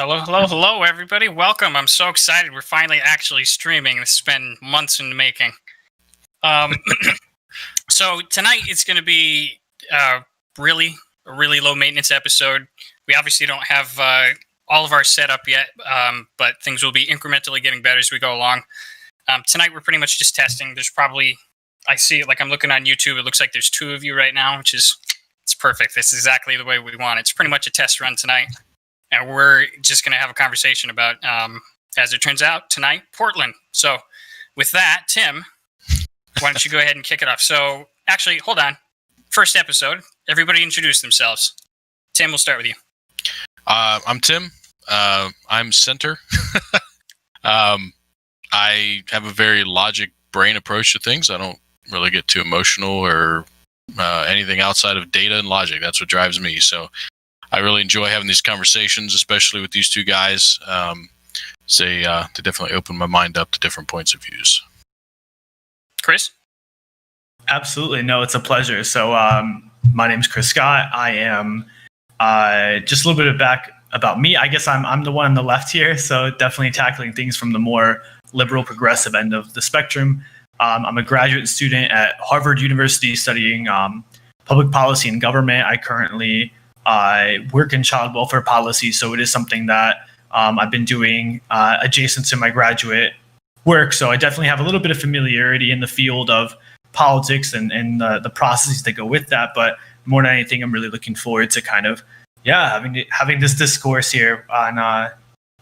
Hello, hello, hello, everybody. Welcome. I'm so excited. We're finally actually streaming. This has been months in the making. So tonight it's going to be a really low maintenance episode. We obviously don't have all of our setup yet, but things will be incrementally getting better as we go along. Tonight we're pretty much just testing. There's probably, I see it like I'm looking on YouTube. It looks like there's 2 of you right now, which is it's perfect. This is exactly the way we want it. It's pretty much a test run tonight. And we're just going to have a conversation about, as it turns out, tonight, Portland. So with that, Tim, why don't you go ahead and kick it off? So actually, hold on. First episode, everybody introduce themselves. Tim, we'll start with you. I'm Tim. I'm center. I have a very logic brain approach to things. I don't really get too emotional or anything outside of data and logic. That's what drives me. So I really enjoy having these conversations, especially with these 2 guys. They definitely open my mind up to different points of views. Chris? Absolutely. No, it's a pleasure. So my name's Chris Scott. I am just a little bit back about me. I guess I'm the one on the left here. So definitely tackling things from the more liberal progressive end of the spectrum. I'm a graduate student at Harvard University studying public policy and government. I currently work in child welfare policy, so it is something that I've been doing adjacent to my graduate work. So I definitely have a little bit of familiarity in the field of politics and the processes that go with that. But more than anything, I'm really looking forward to kind of having this discourse here on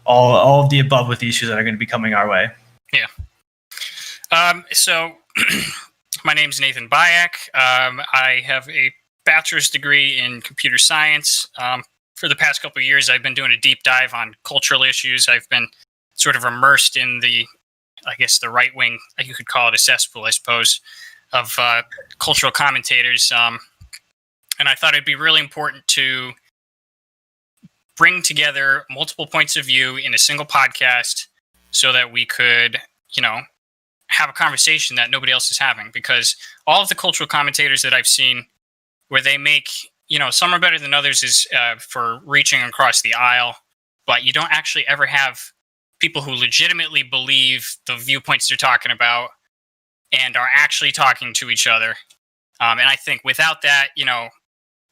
all of the above with the issues that are going to be coming our way. Yeah. So my name's Nathan Bayak. I have a bachelor's degree in computer science. For the past couple of years, I've been doing a deep dive on cultural issues. I've been sort of immersed in the right wing, you could call it a cesspool, I suppose, of cultural commentators. And I thought it'd be really important to bring together multiple points of view in a single podcast so that we could, have a conversation that nobody else is having. Because all of the cultural commentators that I've seen, where they make, some are better than others is for reaching across the aisle, but you don't actually ever have people who legitimately believe the viewpoints they're talking about and are actually talking to each other. And I think without that,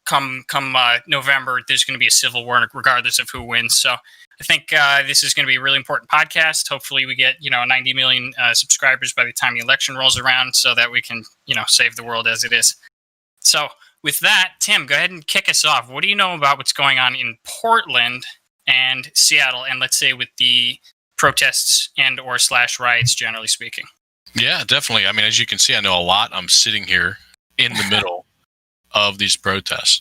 come November, there's going to be a civil war regardless of who wins. So I think this is going to be a really important podcast. Hopefully we get, 90 million subscribers by the time the election rolls around so that we can, save the world as it is. So with that, Tim, go ahead and kick us off. What do you know about what's going on in Portland and Seattle, and let's say with the protests and or / riots, generally speaking? Yeah, definitely. I mean, as you can see, I know a lot. I'm sitting here in the middle of these protests.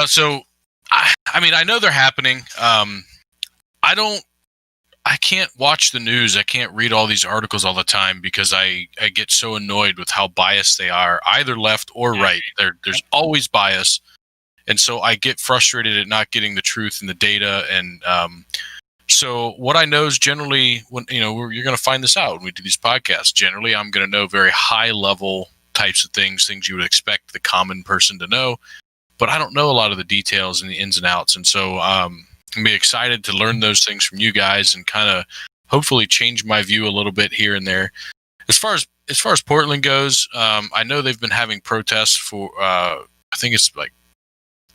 So I know they're happening. I can't watch the news. I can't read all these articles all the time because I get so annoyed with how biased they are, either left or right. There's always bias. And so I get frustrated at not getting the truth and the data. And so what I know is generally, when you're going to find this out when we do these podcasts, generally I'm going to know very high level types of things you would expect the common person to know. But I don't know a lot of the details and the ins and outs. And so I'm be excited to learn those things from you guys and kind of hopefully change my view a little bit here and there. As far as Portland goes, I know they've been having protests for I think it's like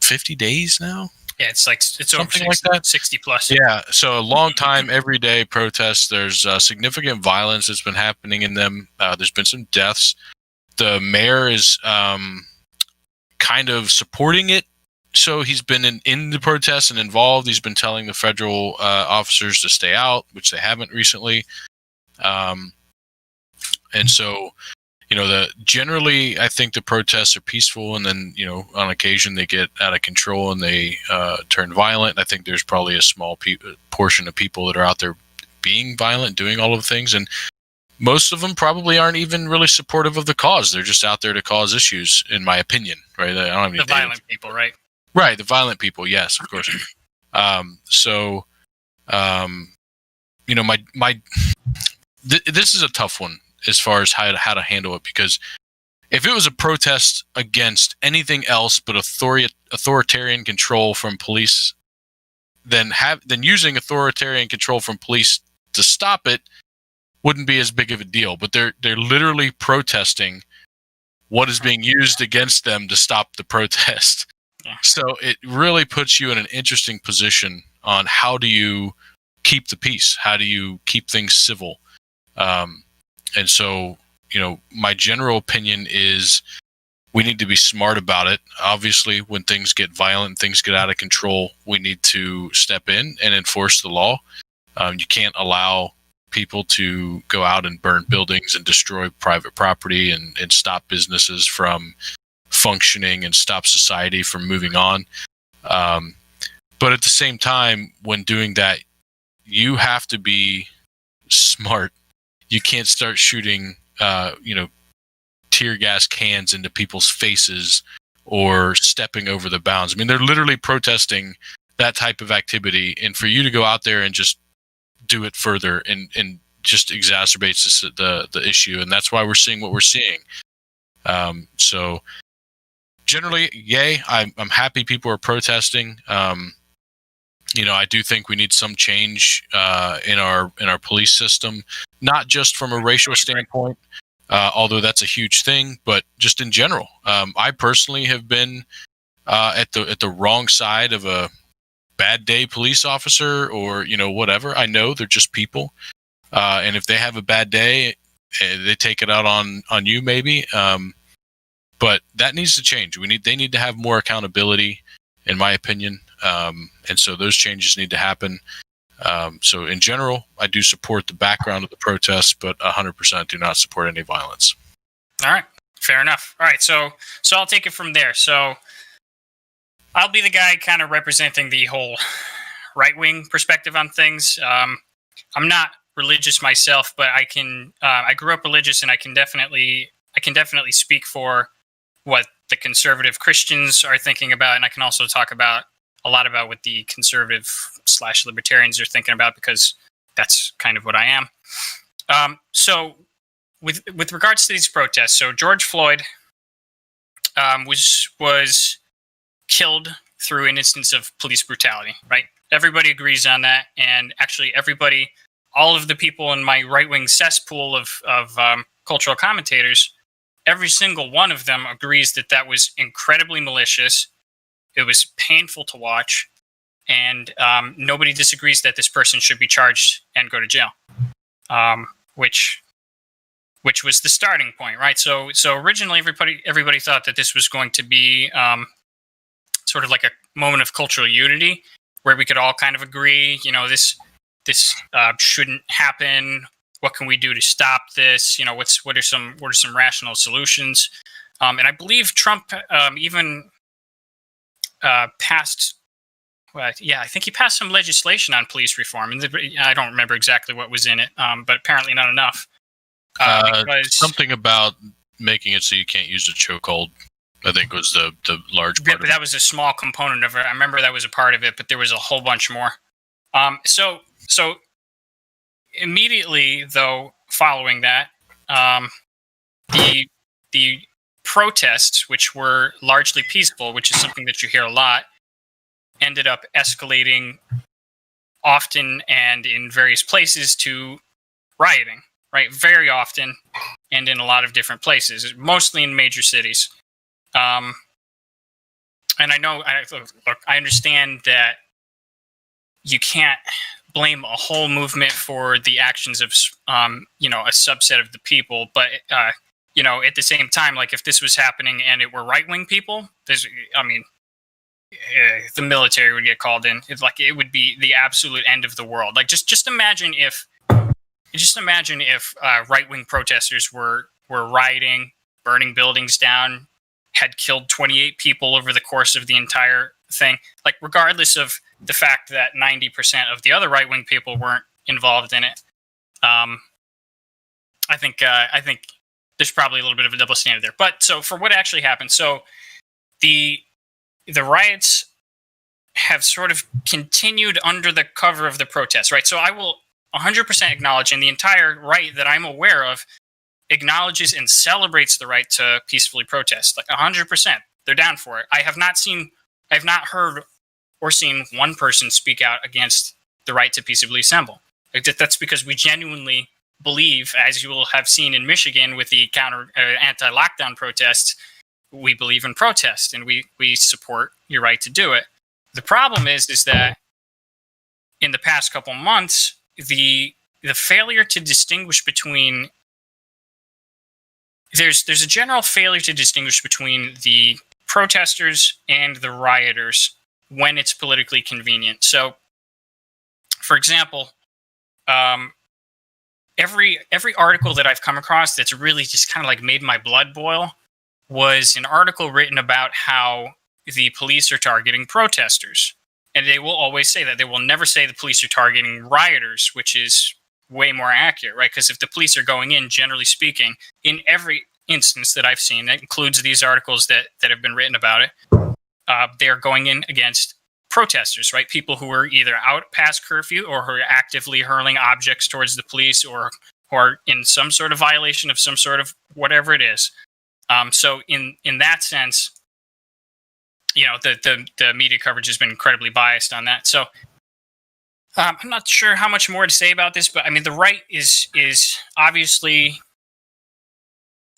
50 days now. Yeah, it's something over 60, like that. 60 plus. Yeah, so a long time, every day protests. There's significant violence that's been happening in them. There's been some deaths. The mayor is kind of supporting it. So he's been in the protests and involved. He's been telling the federal officers to stay out, which they haven't recently. And so, generally, I think the protests are peaceful, and then, on occasion they get out of control and they turn violent. I think there's probably a small portion of people that are out there being violent, doing all of the things, and most of them probably aren't even really supportive of the cause. They're just out there to cause issues, in my opinion. Right? I don't have any the violent people, right? Right, the violent people, yes, of course. This is a tough one as far as how to handle it, because if it was a protest against anything else but authoritarian control from police, then using authoritarian control from police to stop it wouldn't be as big of a deal. But they're literally protesting what is being used against them to stop the protest. Yeah. So it really puts you in an interesting position on how do you keep the peace? How do you keep things civil? And so, my general opinion is we need to be smart about it. Obviously, when things get violent, things get out of control, we need to step in and enforce the law. You can't allow people to go out and burn buildings and destroy private property and stop businesses from functioning and stop society from moving on. But at the same time, when doing that, you have to be smart. You can't start shooting, tear gas cans into people's faces or stepping over the bounds. I mean, they're literally protesting that type of activity. And for you to go out there and just do it further and just exacerbates the issue. And that's why we're seeing what we're seeing. So generally, yay, I'm happy people are protesting. I do think we need some change in our police system, not just from a racial standpoint, although that's a huge thing, but just in general. I personally have been at the wrong side of a bad day police officer or whatever. I know they're just people, and if they have a bad day, they take it out on you maybe. But that needs to change. They need to have more accountability, in my opinion. And so those changes need to happen. So in general, I do support the background of the protests, but 100% do not support any violence. All right. Fair enough. All right. So I'll take it from there. So I'll be the guy kind of representing the whole right-wing perspective on things. I'm not religious myself, but I grew up religious, and I can definitely speak for what the conservative Christians are thinking about. And I can also talk a lot about what the conservative / libertarians are thinking about, because that's kind of what I am. So with regards to these protests, so George Floyd was killed through an instance of police brutality, right? Everybody agrees on that. And actually all of the people in my right-wing cesspool of cultural commentators, every single one of them agrees that was incredibly malicious. It was painful to watch, and nobody disagrees that this person should be charged and go to jail, which was the starting point, right? So originally, everybody thought that this was going to be sort of like a moment of cultural unity, where we could all kind of agree, this shouldn't happen. What can we do to stop this? What are some rational solutions? And I believe Trump even passed. Well, yeah, I think he passed some legislation on police reform, and I don't remember exactly what was in it, but apparently not enough. Something about making it so you can't use a chokehold, I think, was the large part. But that was a small component of it. I remember that was a part of it, but there was a whole bunch more. So immediately, though, following that, the protests, which were largely peaceful, which is something that you hear a lot, ended up escalating often and in various places to rioting, right? Very often and in a lot of different places, mostly in major cities. And I understand that you can't blame a whole movement for the actions of, a subset of the people. But, at the same time, like if this was happening and it were right-wing people, the military would get called in. It would be the absolute end of the world. Like just imagine if right-wing protesters were rioting, burning buildings down, had killed 28 people over the course of the entire thing. Like regardless of the fact that 90% of the other right-wing people weren't involved in it, I think there's probably a little bit of a double standard there. But so for what actually happened, so the riots have sort of continued under the cover of the protests, right? So I will 100% acknowledge, and the entire right that I'm aware of acknowledges and celebrates the right to peacefully protest. Like 100%, they're down for it. I have not heard or seen one person speak out against the right to peaceably assemble. Like that's because we genuinely believe, as you will have seen in Michigan with the anti-lockdown protests, we believe in protest and we support your right to do it. The problem is that in the past couple months, the failure to distinguish between there's a general failure to distinguish between the protesters and the rioters when it's politically convenient. So, for example, every article that I've come across that's really just kind of like made my blood boil was an article written about how the police are targeting protesters. And they will always say that. They will never say the police are targeting rioters, which is way more accurate, right? Because if the police are going in, generally speaking, in every instance that I've seen, that includes these articles that have been written about it, they're going in against protesters, right? People who are either out past curfew or who are actively hurling objects towards the police or who are in some sort of violation of some sort of whatever it is. So in that sense, you know, the media coverage has been incredibly biased on that. So I'm not sure how much more to say about this, but I mean, the right is obviously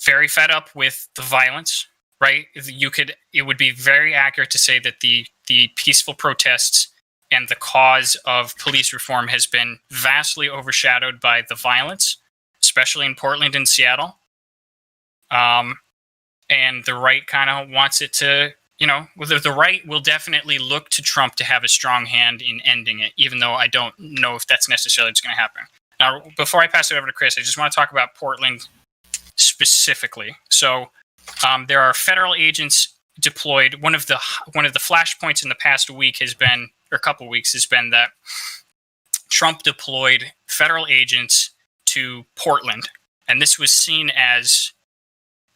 very fed up with the violence, right? It would be very accurate to say that the peaceful protests and the cause of police reform has been vastly overshadowed by the violence, especially in Portland and Seattle. And the right kind of wants it to, you know, the right will definitely look to Trump to have a strong hand in ending it, even though I don't know if that's necessarily what's going to happen. Now, before I pass it over to Chris, I just want to talk about Portland specifically. So there are federal agents deployed. One of the flashpoints in the past week has been, or a couple of weeks, has been that Trump deployed federal agents to Portland, and this was seen as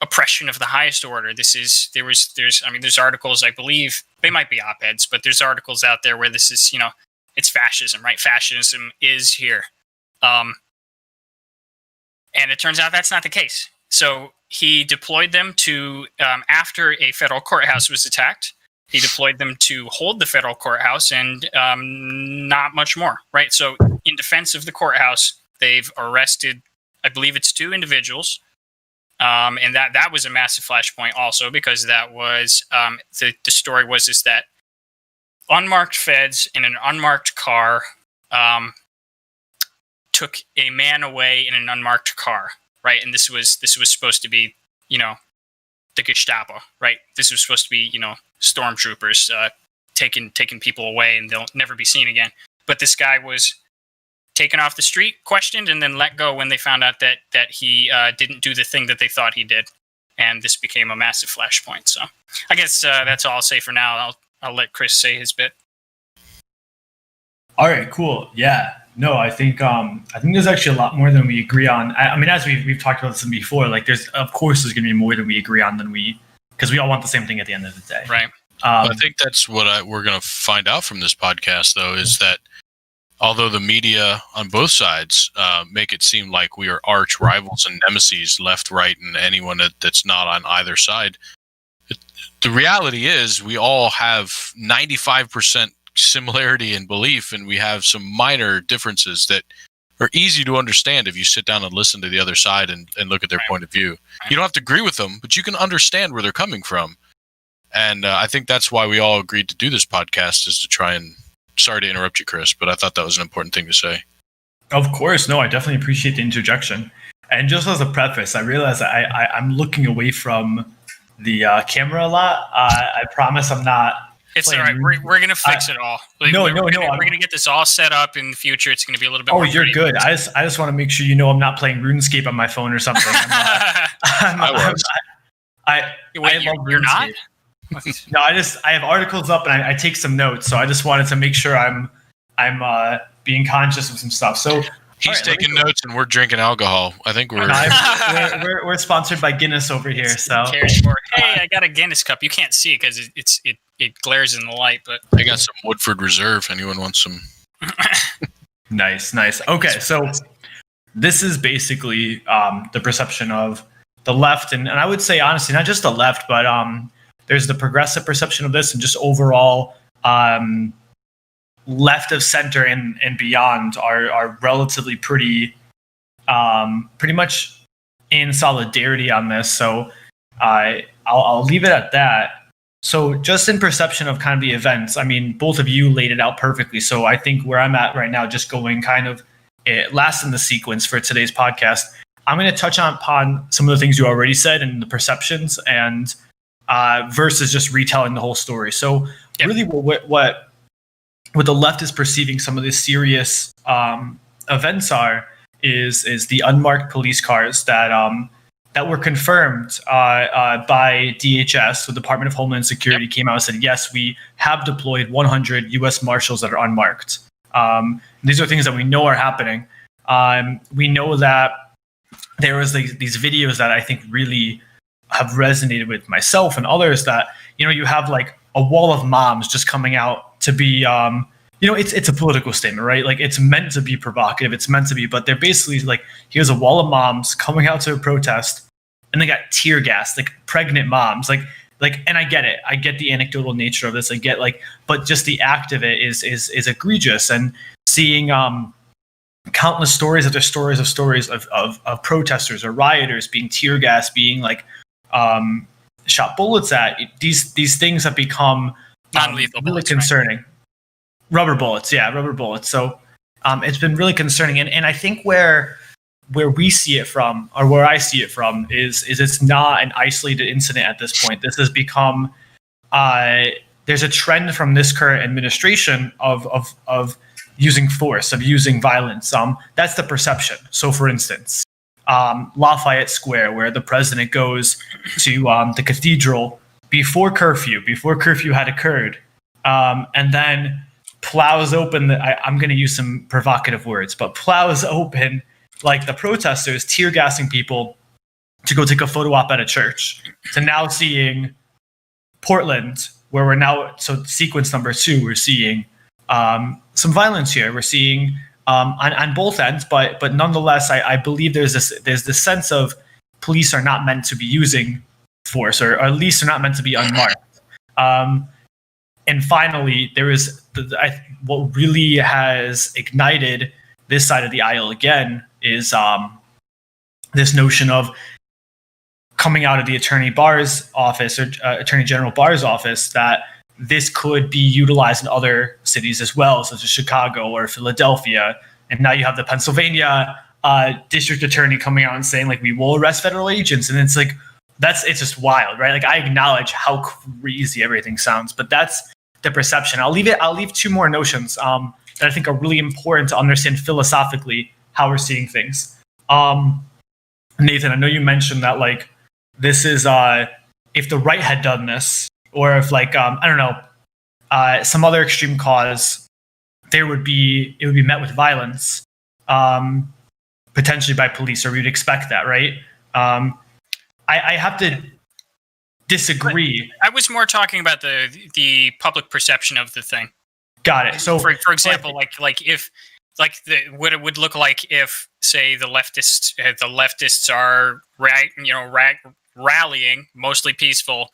oppression of the highest order. There's articles, I believe, they might be op-eds, but there's articles out there where this is, you know, it's fascism, right? Fascism is here. And it turns out that's not the case. So he deployed them to, after a federal courthouse was attacked, he deployed them to hold the federal courthouse and not much more, right? So in defense of the courthouse, they've arrested, I believe it's 2 individuals. And that was a massive flashpoint also, because that was the story was that unmarked feds in an unmarked car took a man away in an unmarked car, right? And this was supposed to be, you know, the Gestapo, right? This was supposed to be, you know, stormtroopers taking people away and they'll never be seen again. But this guy was taken off the street, questioned, and then let go when they found out that he didn't do the thing that they thought he did. And this became a massive flashpoint. So I guess that's all I'll say for now. I'll let Chris say his bit. All right, cool. Yeah. No, I think there's actually a lot more than we agree on. I mean, as we've talked about this before, like there's going to be more than we agree on because we all want the same thing at the end of the day. Right. I think that's what we're going to find out from this podcast, though, is that although the media on both sides make it seem like we are arch rivals and nemesis, left, right, and anyone that's not on either side, the reality is we all have 95% similarity in belief, and we have some minor differences that are easy to understand if you sit down and listen to the other side and look at their point of view. You don't have to agree with them, but you can understand where they're coming from. And I think that's why we all agreed to do this podcast, is to try and... Sorry to interrupt you, Chris, but I thought that was an important thing to say. Of course. No, I definitely appreciate the interjection. And just as a preface, I realize I'm looking away from the camera a lot. I promise I'm not. It's all right. We're going to fix it all. We're going to get this all set up in the future. It's going to be a little bit more you're good. I just want to make sure you know I'm not playing RuneScape on my phone or something. I love you're not? No, I have articles up and I take some notes, so I just wanted to make sure I'm being conscious of some stuff. So he's taking notes and we're drinking alcohol. I think we're sponsored by Guinness over here. So hey, I got a Guinness cup. You can't see it because it glares in the light, but I got some Woodford Reserve. Anyone wants some? Nice. Okay, so this is basically the perception of the left, and I would say honestly, not just the left, but there's the progressive perception of this, and just overall left of center and beyond are relatively pretty much in solidarity on this. So I'll leave it at that. So just in perception of kind of the events, I mean, both of you laid it out perfectly. So I think where I'm at right now, just going kind of last in the sequence for today's podcast, I'm going to touch upon some of the things you already said and the perceptions, and versus just retelling the whole story. So really what the left is perceiving some of the serious events is the unmarked police cars that were confirmed by DHS. So the Department of Homeland Security came out and said, yes, we have deployed 100 U.S. Marshals that are unmarked. These are things that we know are happening. We know that there was these videos that I think really have resonated with myself and others, that, you have like a wall of moms just coming out to be, it's a political statement, right? Like, it's meant to be provocative. It's meant to be, but they're basically like, here's a wall of moms coming out to a protest, and they got tear gas, like pregnant moms, like, and I get it. I get the anecdotal nature of this. I get but just the act of it is egregious. And seeing countless stories after stories of protesters or rioters being tear gas, being shot bullets at, these things have become non-lethal really bullets, concerning. Right? Rubber bullets. So it's been really concerning. And I think where we see it from, or where I see it from, is it's not an isolated incident at this point. This has become there's a trend from this current administration of using force, of using violence. That's the perception. So, for instance, Lafayette Square, where the president goes to the cathedral before curfew had occurred, and then plows open I'm going to use some provocative words, but plows open like the protesters, tear gassing people to go take a photo op at a church, to now seeing Portland, where we're now, so sequence number 2, we're seeing some violence here. We're seeing on both ends, but nonetheless, I believe there's this sense of police are not meant to be using force, or at least are not meant to be unmarked. And finally, there is what really has ignited this side of the aisle again is this notion of coming out of the Attorney Barr's office, or Attorney General Barr's office, that this could be utilized in other cities as well, such as Chicago or Philadelphia. And now you have the Pennsylvania district attorney coming out and saying, like, we will arrest federal agents. And it's like, it's just wild, right? Like, I acknowledge how crazy everything sounds, but that's the perception. I'll leave 2 more notions that I think are really important to understand philosophically how we're seeing things. Nathan, I know you mentioned that, like, this is if the right had done this, or if, like, I don't know, some other extreme cause, it would be met with violence, potentially by police, or we'd expect that, right? I have to disagree. I was more talking about the public perception of the thing. Got it. So, for example, like if what it would look like if, say, the leftists are rallying, mostly peaceful,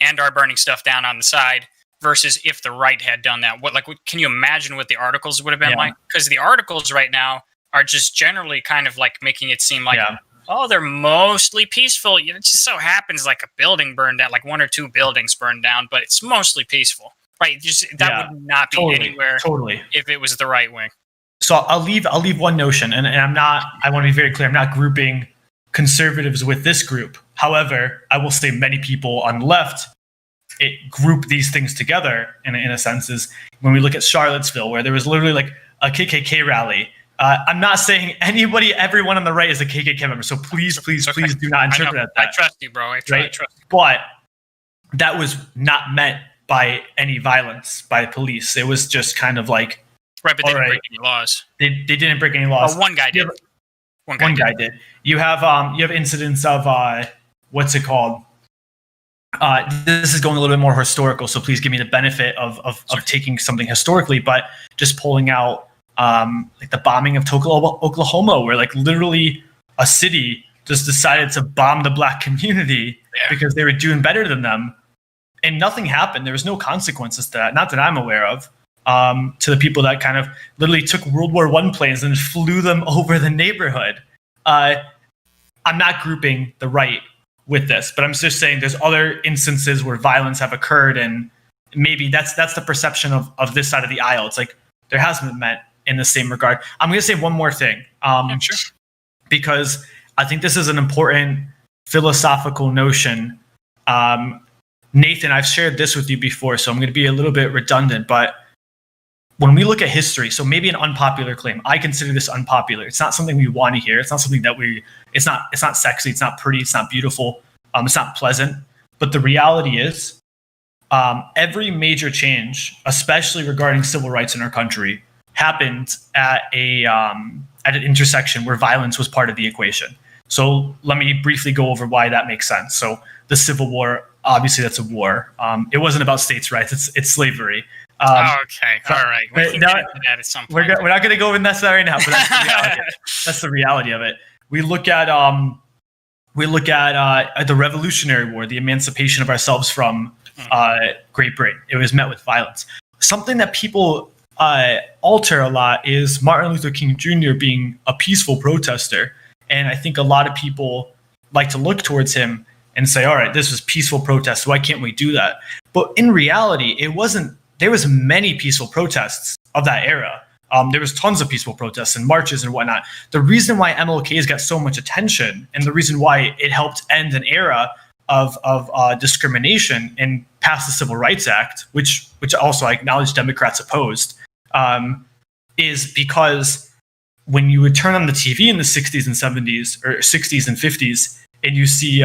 and are burning stuff down on the side, versus if the right had done that. Can you imagine what the articles would have been like? Because the articles right now are just generally kind of like making it seem like, oh, they're mostly peaceful. It just so happens like a building burned down, like 1 or 2 buildings burned down, but it's mostly peaceful, right? That would not be anywhere if it was the right wing. So I'll leave one notion, and I want to be very clear, I'm not grouping conservatives with this group. However, I will say many people on the left group these things together in a sense. Is when we look at Charlottesville, where there was literally like a KKK rally. I'm not saying everyone on the right is a KKK member, so please do not interpret that. I trust you, bro. I trust you. But that was not meant by any violence by police. It was just kind of like, right, but they didn't break any laws. They didn't break any laws. Oh, one guy did. One guy did. You have incidents of what's it called? This is going a little bit more historical, so please give me the benefit of taking something historically, but just pulling out like the bombing of Tulsa, Oklahoma, where like literally a city just decided to bomb the black community because they were doing better than them, and nothing happened. There was no consequences to that, not that I'm aware of. to the people that kind of literally took World War I planes and flew them over the neighborhood. I'm not grouping the right with this, but I'm just saying there's other instances where violence have occurred, and maybe that's the perception of this side of the aisle. It's like there hasn't been met in the same regard. I'm going to say one more thing, Sure. because I think this is an important philosophical notion. Nathan, I've shared this with you before, so I'm going to be a little bit redundant, but when we look at history, so maybe an unpopular claim, I consider this unpopular. It's not something we want to hear. It's not something that it's not sexy. It's not pretty. It's not beautiful. It's not pleasant. But the reality is, every major change, especially regarding civil rights in our country, happened at an intersection where violence was part of the equation. So let me briefly go over why that makes sense. So the Civil War, obviously that's a war. It wasn't about states' rights. It's slavery. Okay. All right. We can get into that at some point. We're not going to go in that right now, but that's the reality. That's the reality of it. We look at the Revolutionary War, the emancipation of ourselves from Great Britain. It was met with violence. Something that people alter a lot is Martin Luther King Jr. being a peaceful protester, and I think a lot of people like to look towards him and say, "All right, this was peaceful protest. Why can't we do that?" But in reality, it wasn't. There was many peaceful protests of that era. There was tons of peaceful protests and marches and whatnot. The reason why MLK's got so much attention, and the reason why it helped end an era of discrimination and pass the Civil Rights Act, which also I acknowledge Democrats opposed, is because when you would turn on the TV in the 60s and 70s, or 60s and 50s, and you see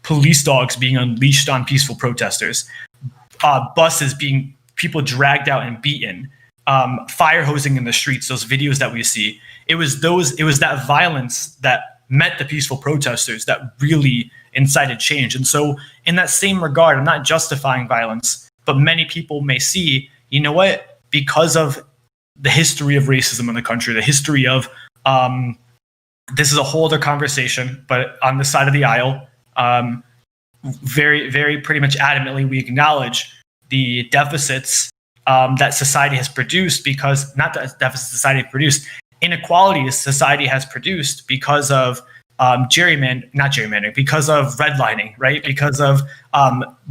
police dogs being unleashed on peaceful protesters, buses being people dragged out and beaten, fire hosing in the streets, those videos that we see, it was that violence that met the peaceful protesters that really incited change. And so in that same regard, I'm not justifying violence, but many people may see, you know what, because of the history of racism in the country, the history of, this is a whole other conversation, but on the side of the aisle, very, very pretty much adamantly, we acknowledge the deficits that society has produced, because not that deficit society has produced, inequality society has produced because of not gerrymandering, because of redlining, right? Because of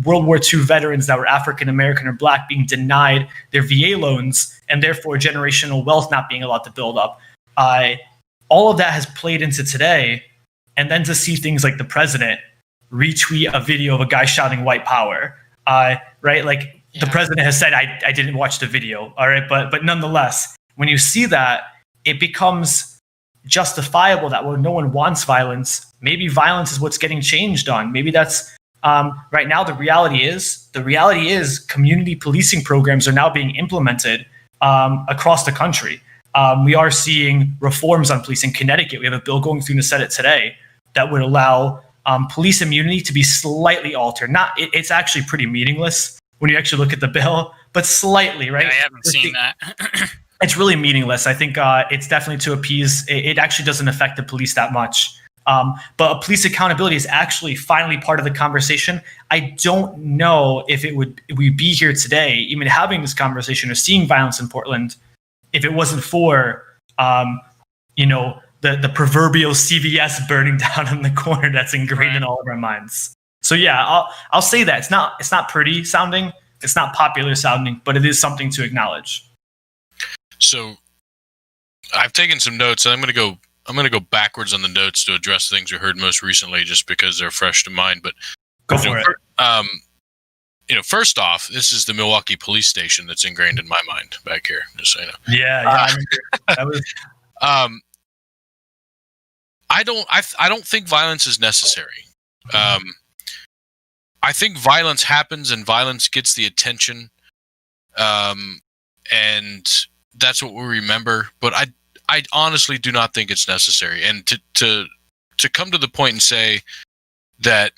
World War II veterans that were African American or Black being denied their VA loans, and therefore generational wealth not being allowed to build up. All of that has played into today, and then to see things like the president retweet a video of a guy shouting white power, right? Like the president has said, I didn't watch the video, all right? But nonetheless, when you see that, it becomes justifiable that when no one wants violence, maybe violence is what's getting changed on. Maybe that's right now the reality is community policing programs are now being implemented across the country. We are seeing reforms on police in Connecticut. We have a bill going through the Senate today that would allow police immunity to be slightly altered. It's actually pretty meaningless when you actually look at the bill, but slightly, right? Yeah, I haven't seen that. It's really meaningless. I think it's definitely to appease. It actually doesn't affect the police that much. But police accountability is actually finally part of the conversation. I don't know if we'd be here today, even having this conversation or seeing violence in Portland, if it wasn't for, the proverbial CVS burning down in the corner that's ingrained in all of our minds. So yeah, I'll say that it's not pretty sounding, it's not popular sounding, but it is something to acknowledge. So I've taken some notes, and I'm going to go backwards on the notes to address things we heard most recently, just because they're fresh to mind. But go for it. First off, this is the Milwaukee police station that's ingrained in my mind back here. Just so you know. Yeah. That was. I don't think violence is necessary. I think violence happens, and violence gets the attention, and that's what we remember. But I honestly do not think it's necessary. And to come to the point and say that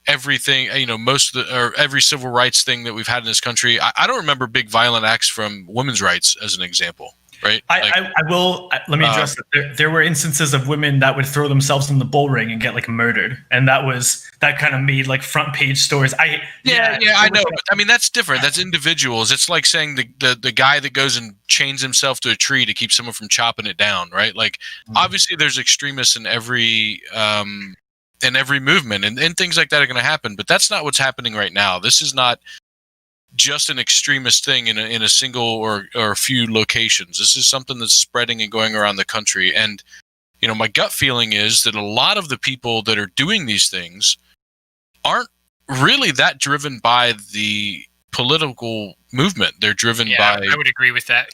everything, every civil rights thing that we've had in this country, I don't remember big violent acts from women's rights as an example. right? I will let me address that. There were instances of women that would throw themselves in the bull ring and get like murdered, and that kind of made like front page stories. I know, but I mean that's different. That's individuals. It's like saying the guy that goes and chains himself to a tree to keep someone from chopping it down, right? Like obviously there's extremists in every movement, and things like that are going to happen, but that's not what's happening right now. This is not just an extremist thing in a single or a few locations. This is something that's spreading and going around the country. And, you know, my gut feeling is that a lot of the people that are doing these things aren't really that driven by the political movement. They're driven by... I would agree with that.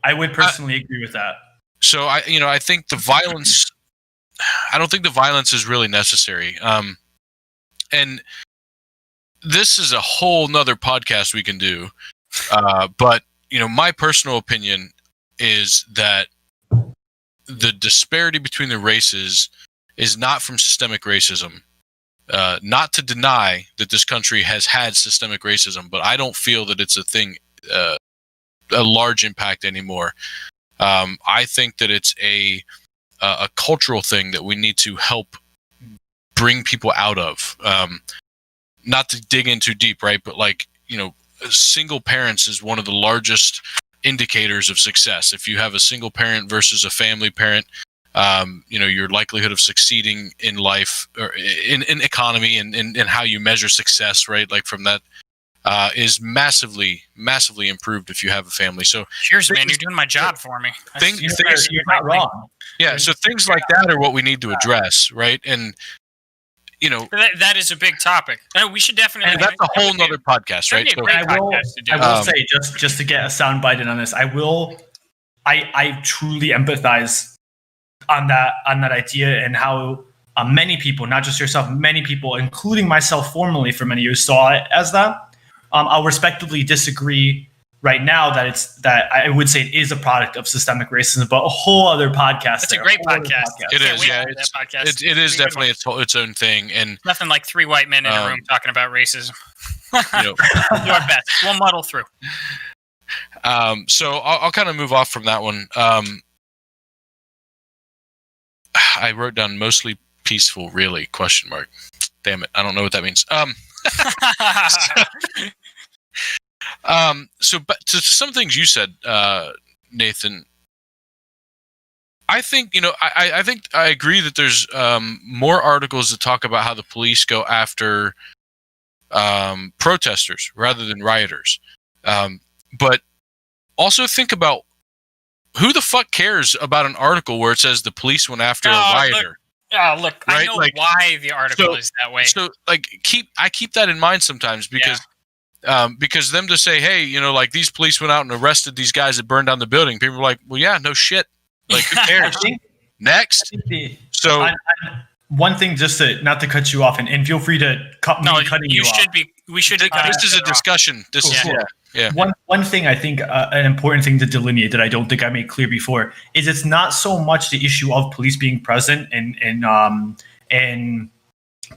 I would personally agree with that. So I think the violence, I don't think the violence is really necessary. And this is a whole nother podcast we can do. But, you know, my personal opinion is that the disparity between the races is not from systemic racism. Not to deny that this country has had systemic racism, but I don't feel that it's a thing, a large impact anymore. I think that it's a cultural thing that we need to help bring people out of. Not to dig in too deep, right? But like, you know, single parents is one of the largest indicators of success. If you have a single parent versus a family parent, you know, your likelihood of succeeding in life or in economy and how you measure success, right? Like from that, is massively improved if you have a family. So cheers, man, you're doing my job for me. You're not wrong. Yeah. So things like that are what we need to address, right? And, you know, that is a big topic. We should definitely. And that's a whole nother podcast, right? So, I will say just to get a soundbite in on this. I truly empathize on that idea and how many people, not just yourself, many people, including myself, formerly for many years, saw it as that. I'll respectively disagree right now that I would say it is a product of systemic racism, but a whole other podcast. It's a great podcast. It is, yeah. It is definitely its own thing, and nothing like three white men in a room talking about racism. You know, do our best. We'll muddle through. So I'll kind of move off from that one. I wrote down mostly peaceful, really? ? Damn it, I don't know what that means. So, but to some things you said, Nathan, I think, you know, I think I agree that there's more articles that talk about how the police go after protesters rather than rioters. But also think about who the fuck cares about an article where it says the police went after a rioter. Look, right? I know why the article is that way. So, like, I keep that in mind sometimes because them to say, hey, you know, like these police went out and arrested these guys that burned down the building. People are like, well, yeah, no shit. Like, who cares? Next. So, one thing, just to not to cut you off, and feel free to cut me cutting you off. We should. This is a discussion. This is cool. Yeah. One thing I think an important thing to delineate that I don't think I made clear before is it's not so much the issue of police being present and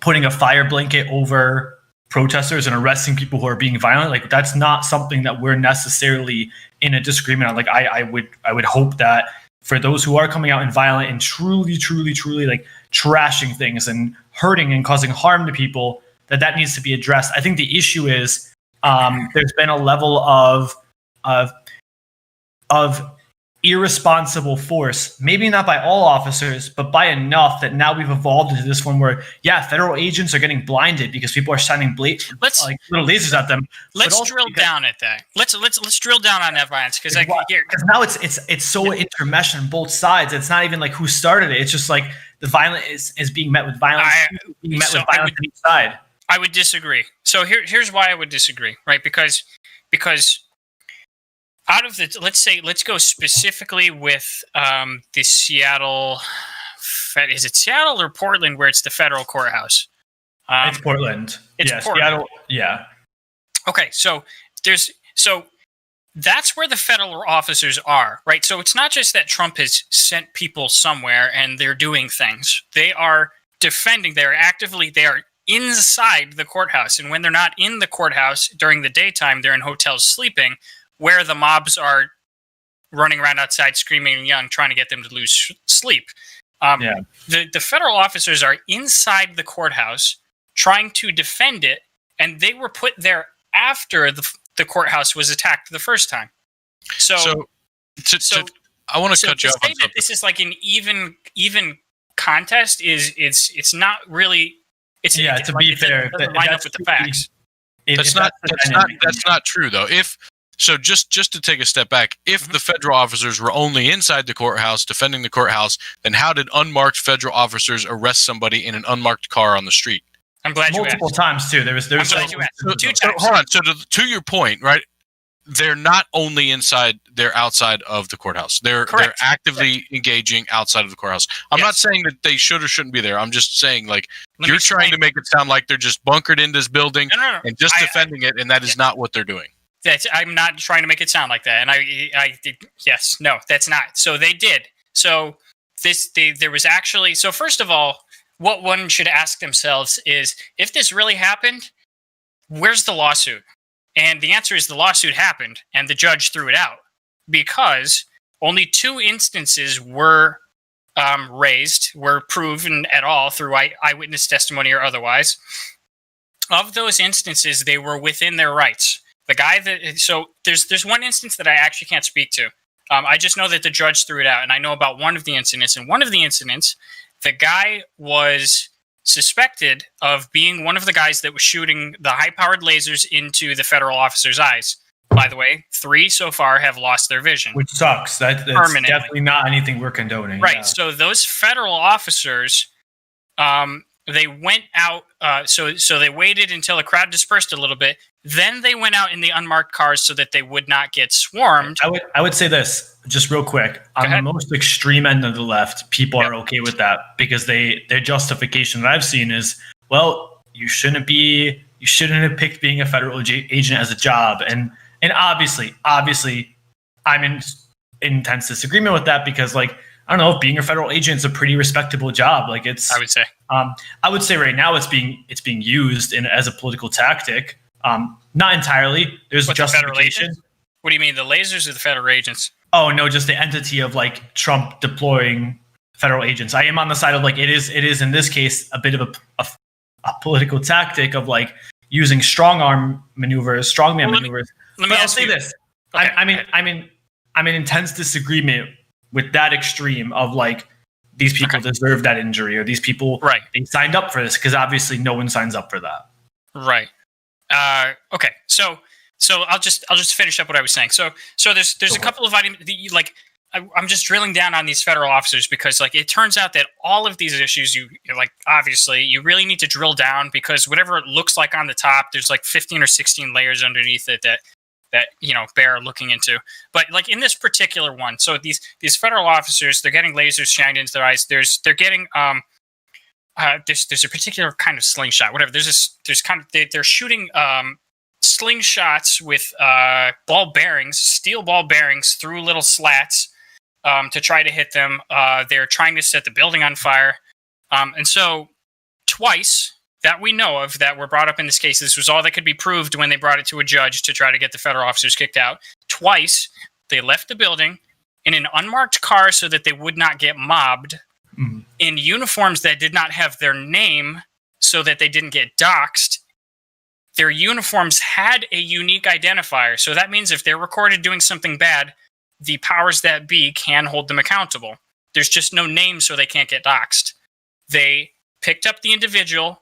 putting a fire blanket over protesters and arresting people who are being violent. Like, that's not something that we're necessarily in a disagreement on. Like, I would hope that for those who are coming out and violent and truly like trashing things and hurting and causing harm to people, that needs to be addressed. I think the issue is there's been a level of irresponsible force, maybe not by all officers, but by enough that now we've evolved into this one where, federal agents are getting blinded because people are shining little lasers at them. Let's drill down at that. Let's drill down on that violence because now it's so intermeshed on both sides. It's not even like who started it. It's just like the violence is being met with violence, on each side. I would disagree. So here's why I would disagree, right? Because out of let's go specifically with the Seattle. Is it Seattle or Portland where it's the federal courthouse? It's Portland. Portland. Seattle. Yeah. Okay, so that's where the federal officers are, right? So it's not just that Trump has sent people somewhere and they're doing things. They are defending. They are inside the courthouse. And when they're not in the courthouse during the daytime, they're in hotels sleeping where the mobs are running around outside screaming and yelling, trying to get them to lose sleep. The federal officers are inside the courthouse trying to defend it, and they were put there after the courthouse was attacked the first time. So I want to cut you off on something. That this is like an even contest it's not really. To be fair, it doesn't line up with the facts. That's not true though. Just to take a step back, if the federal officers were only inside the courthouse defending the courthouse, then how did unmarked federal officers arrest somebody in an unmarked car on the street? I'm glad you asked. Multiple times too. There was I'm glad you asked. 2 times. Hold on. So to your point, right? They're not only inside; they're outside of the courthouse. They're actively engaging outside of the courthouse. I'm not saying that they should or shouldn't be there. I'm just saying, like, you're trying to make it sound like they're just bunkered in this building and just defending it, and that is not what they're doing. I'm not trying to make it sound like that, and that's not. So they did. So there was actually. So first of all, what one should ask themselves is, if this really happened, where's the lawsuit? And the answer is the lawsuit happened, and the judge threw it out because only 2 instances were were proven at all through eyewitness testimony or otherwise. Of those instances, they were within their rights. There's one instance that I actually can't speak to. I just know that the judge threw it out, and I know about one of the incidents. And one of the incidents, the guy was suspected of being one of the guys that was shooting the high-powered lasers into the federal officers' eyes. By the way, 3 so far have lost their vision. Which sucks. That's definitely not anything we're condoning. Right. Yeah. So those federal officers, they went out. So they waited until the crowd dispersed a little bit. Then they went out in the unmarked cars so that they would not get swarmed. I would say this just real quick. On the most extreme end of the left, people are okay with that because their justification that I've seen is, well, you shouldn't have picked being a federal agent as a job. And obviously, I'm in intense disagreement with that because, like, I don't know, being a federal agent is a pretty respectable job. Like, it's, I would say right now it's being used as a political tactic. Not entirely. There's justification. What do you mean, the lasers or the federal agents? Oh no, just the entity of like Trump deploying federal agents. I am on the side of like it is in this case a bit of a political tactic of like using strongman maneuvers. Let me I'll say this. Okay. I'm in intense disagreement with that extreme of like these people deserve that injury or these people they signed up for this because obviously no one signs up for that. Right. Okay. So I'll just finish up what I was saying. So there's a couple of items like I'm just drilling down on these federal officers because like it turns out that all of these issues obviously you really need to drill down because whatever it looks like on the top, there's like 15 or 16 layers underneath it that bear looking into. But like in this particular one, so these federal officers, they're getting lasers shined into their eyes. They're getting there's a particular kind of slingshot, whatever. They're shooting slingshots with steel ball bearings through little slats to try to hit them. They're trying to set the building on fire. And so twice that we know of that were brought up in this case, this was all that could be proved when they brought it to a judge to try to get the federal officers kicked out. Twice, they left the building in an unmarked car so that they would not get mobbed, in uniforms that did not have their name so that they didn't get doxxed. Their uniforms had a unique identifier. So that means if they're recorded doing something bad, the powers that be can hold them accountable. There's just no name, so they can't get doxxed. They picked up the individual,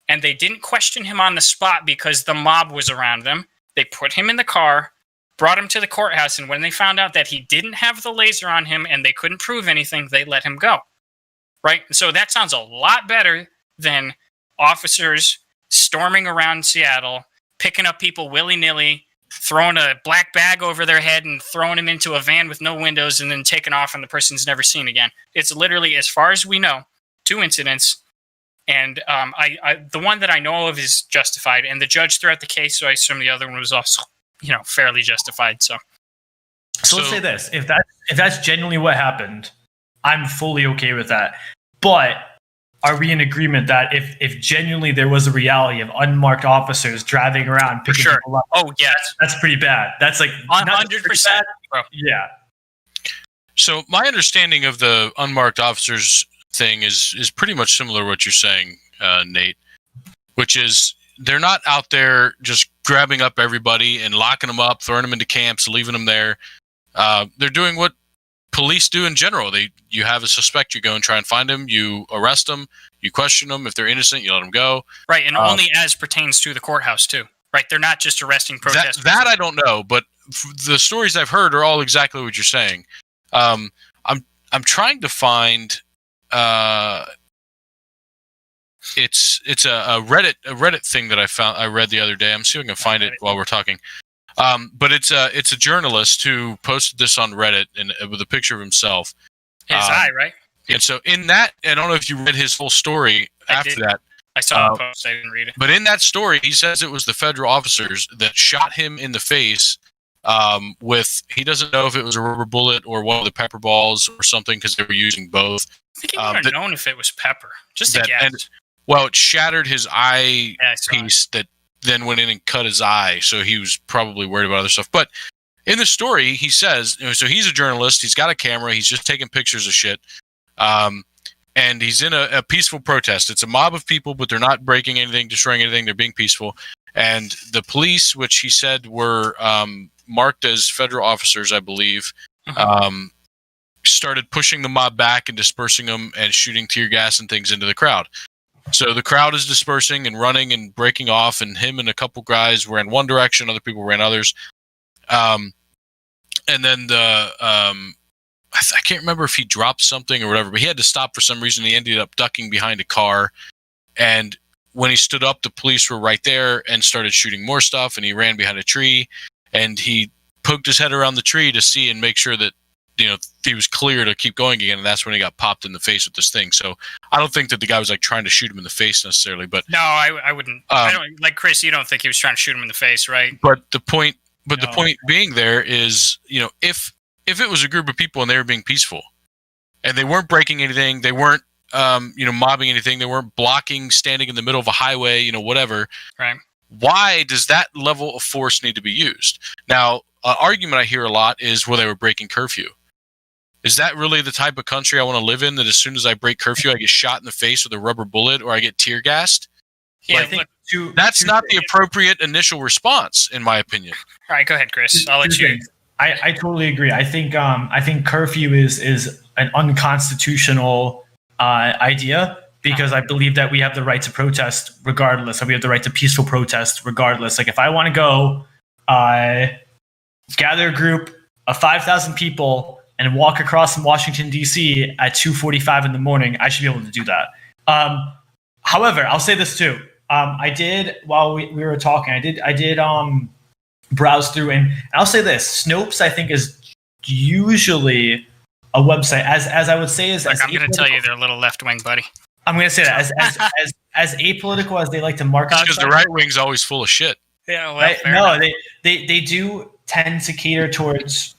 and they didn't question him on the spot because the mob was around them. They put him in the car, brought him to the courthouse, and when they found out that he didn't have the laser on him and they couldn't prove anything, they let him go. Right? So that sounds a lot better than officers storming around Seattle, picking up people willy-nilly, throwing a black bag over their head and throwing them into a van with no windows and then taking off and the person's never seen again. It's literally, as far as we know, 2 incidents. And the one that I know of is justified, and the judge threw out the case, so I assume the other one was also, fairly justified. So let's say this: if that's genuinely what happened, I'm fully okay with that. But are we in agreement that if genuinely there was a reality of unmarked officers driving around picking people up? Oh yes, that's pretty bad. That's like 100%. Yeah. So my understanding of the unmarked officers thing is pretty much similar to what you're saying, Nate, which is they're not out there just grabbing up everybody and locking them up, throwing them into camps, leaving them there. They're doing what police do in general. You have a suspect, you go and try and find them, you arrest them, you question them. If they're innocent, you let them go. Right, and only as pertains to the courthouse too. Right, they're not just arresting protesters. That I don't know, but the stories I've heard are all exactly what you're saying. I'm trying to find. It's a Reddit thing that I read the other day. I'm seeing if I can find it while we're talking. But it's a journalist who posted this on Reddit and with a picture of himself. His eye, right? And so in that, I don't know if you read his whole story after that. I saw the post. I didn't read it. But in that story, he says it was the federal officers that shot him in the face with, he doesn't know if it was a rubber bullet or one of the pepper balls or something because they were using both. I think he would have known if it was pepper. Just a guess. Well, it shattered his eye piece that then went in and cut his eye. So he was probably worried about other stuff. But in the story, he says, so he's a journalist. He's got a camera. He's just taking pictures of shit. And he's in a peaceful protest. It's a mob of people, but they're not breaking anything, destroying anything. They're being peaceful. And the police, which he said were marked as federal officers, I believe, started pushing the mob back and dispersing them and shooting tear gas and things into the crowd. So the crowd is dispersing and running and breaking off, and him and a couple guys were in one direction, other people ran others. And then I can't remember if he dropped something or whatever, but he had to stop for some reason. He ended up ducking behind a car, and when he stood up, the police were right there and started shooting more stuff, and he ran behind a tree, and he poked his head around the tree to see and make sure that, you know, he was clear to keep going again, and that's when he got popped in the face with this thing. So I don't think that the guy was like trying to shoot him in the face necessarily, but no, I wouldn't. I don't, like Chris, you don't think he was trying to shoot him in the face, right? But the point being there is, you know, if it was a group of people and they were being peaceful and they weren't breaking anything, they weren't mobbing anything, they weren't blocking, standing in the middle of a highway, you know, whatever. Right. Why does that level of force need to be used? Now, an argument I hear a lot is, well, they were breaking curfew. Is that really the type of country I want to live in, that as soon as I break curfew, I get shot in the face with a rubber bullet or I get tear gassed? Yeah, I think that's not the appropriate initial response, in my opinion. All right, go ahead, Chris. I'll let you. I totally agree. I think curfew is an unconstitutional idea, because I believe that we have the right to protest regardless. We have the right to peaceful protest regardless. Like if I want to go gather a group of 5,000 people and walk across from Washington, D.C. at 2:45 in the morning, I should be able to do that. However, I'll say this too. I did, while we were talking, I did browse through, and I'll say this: Snopes, I think, is usually a website, as I would say, is. I'm going to tell you, they're a little left wing, buddy. I'm going to say that as apolitical as they like to market, because the right wing's always full of shit. Yeah, well, right? No, they do tend to cater towards,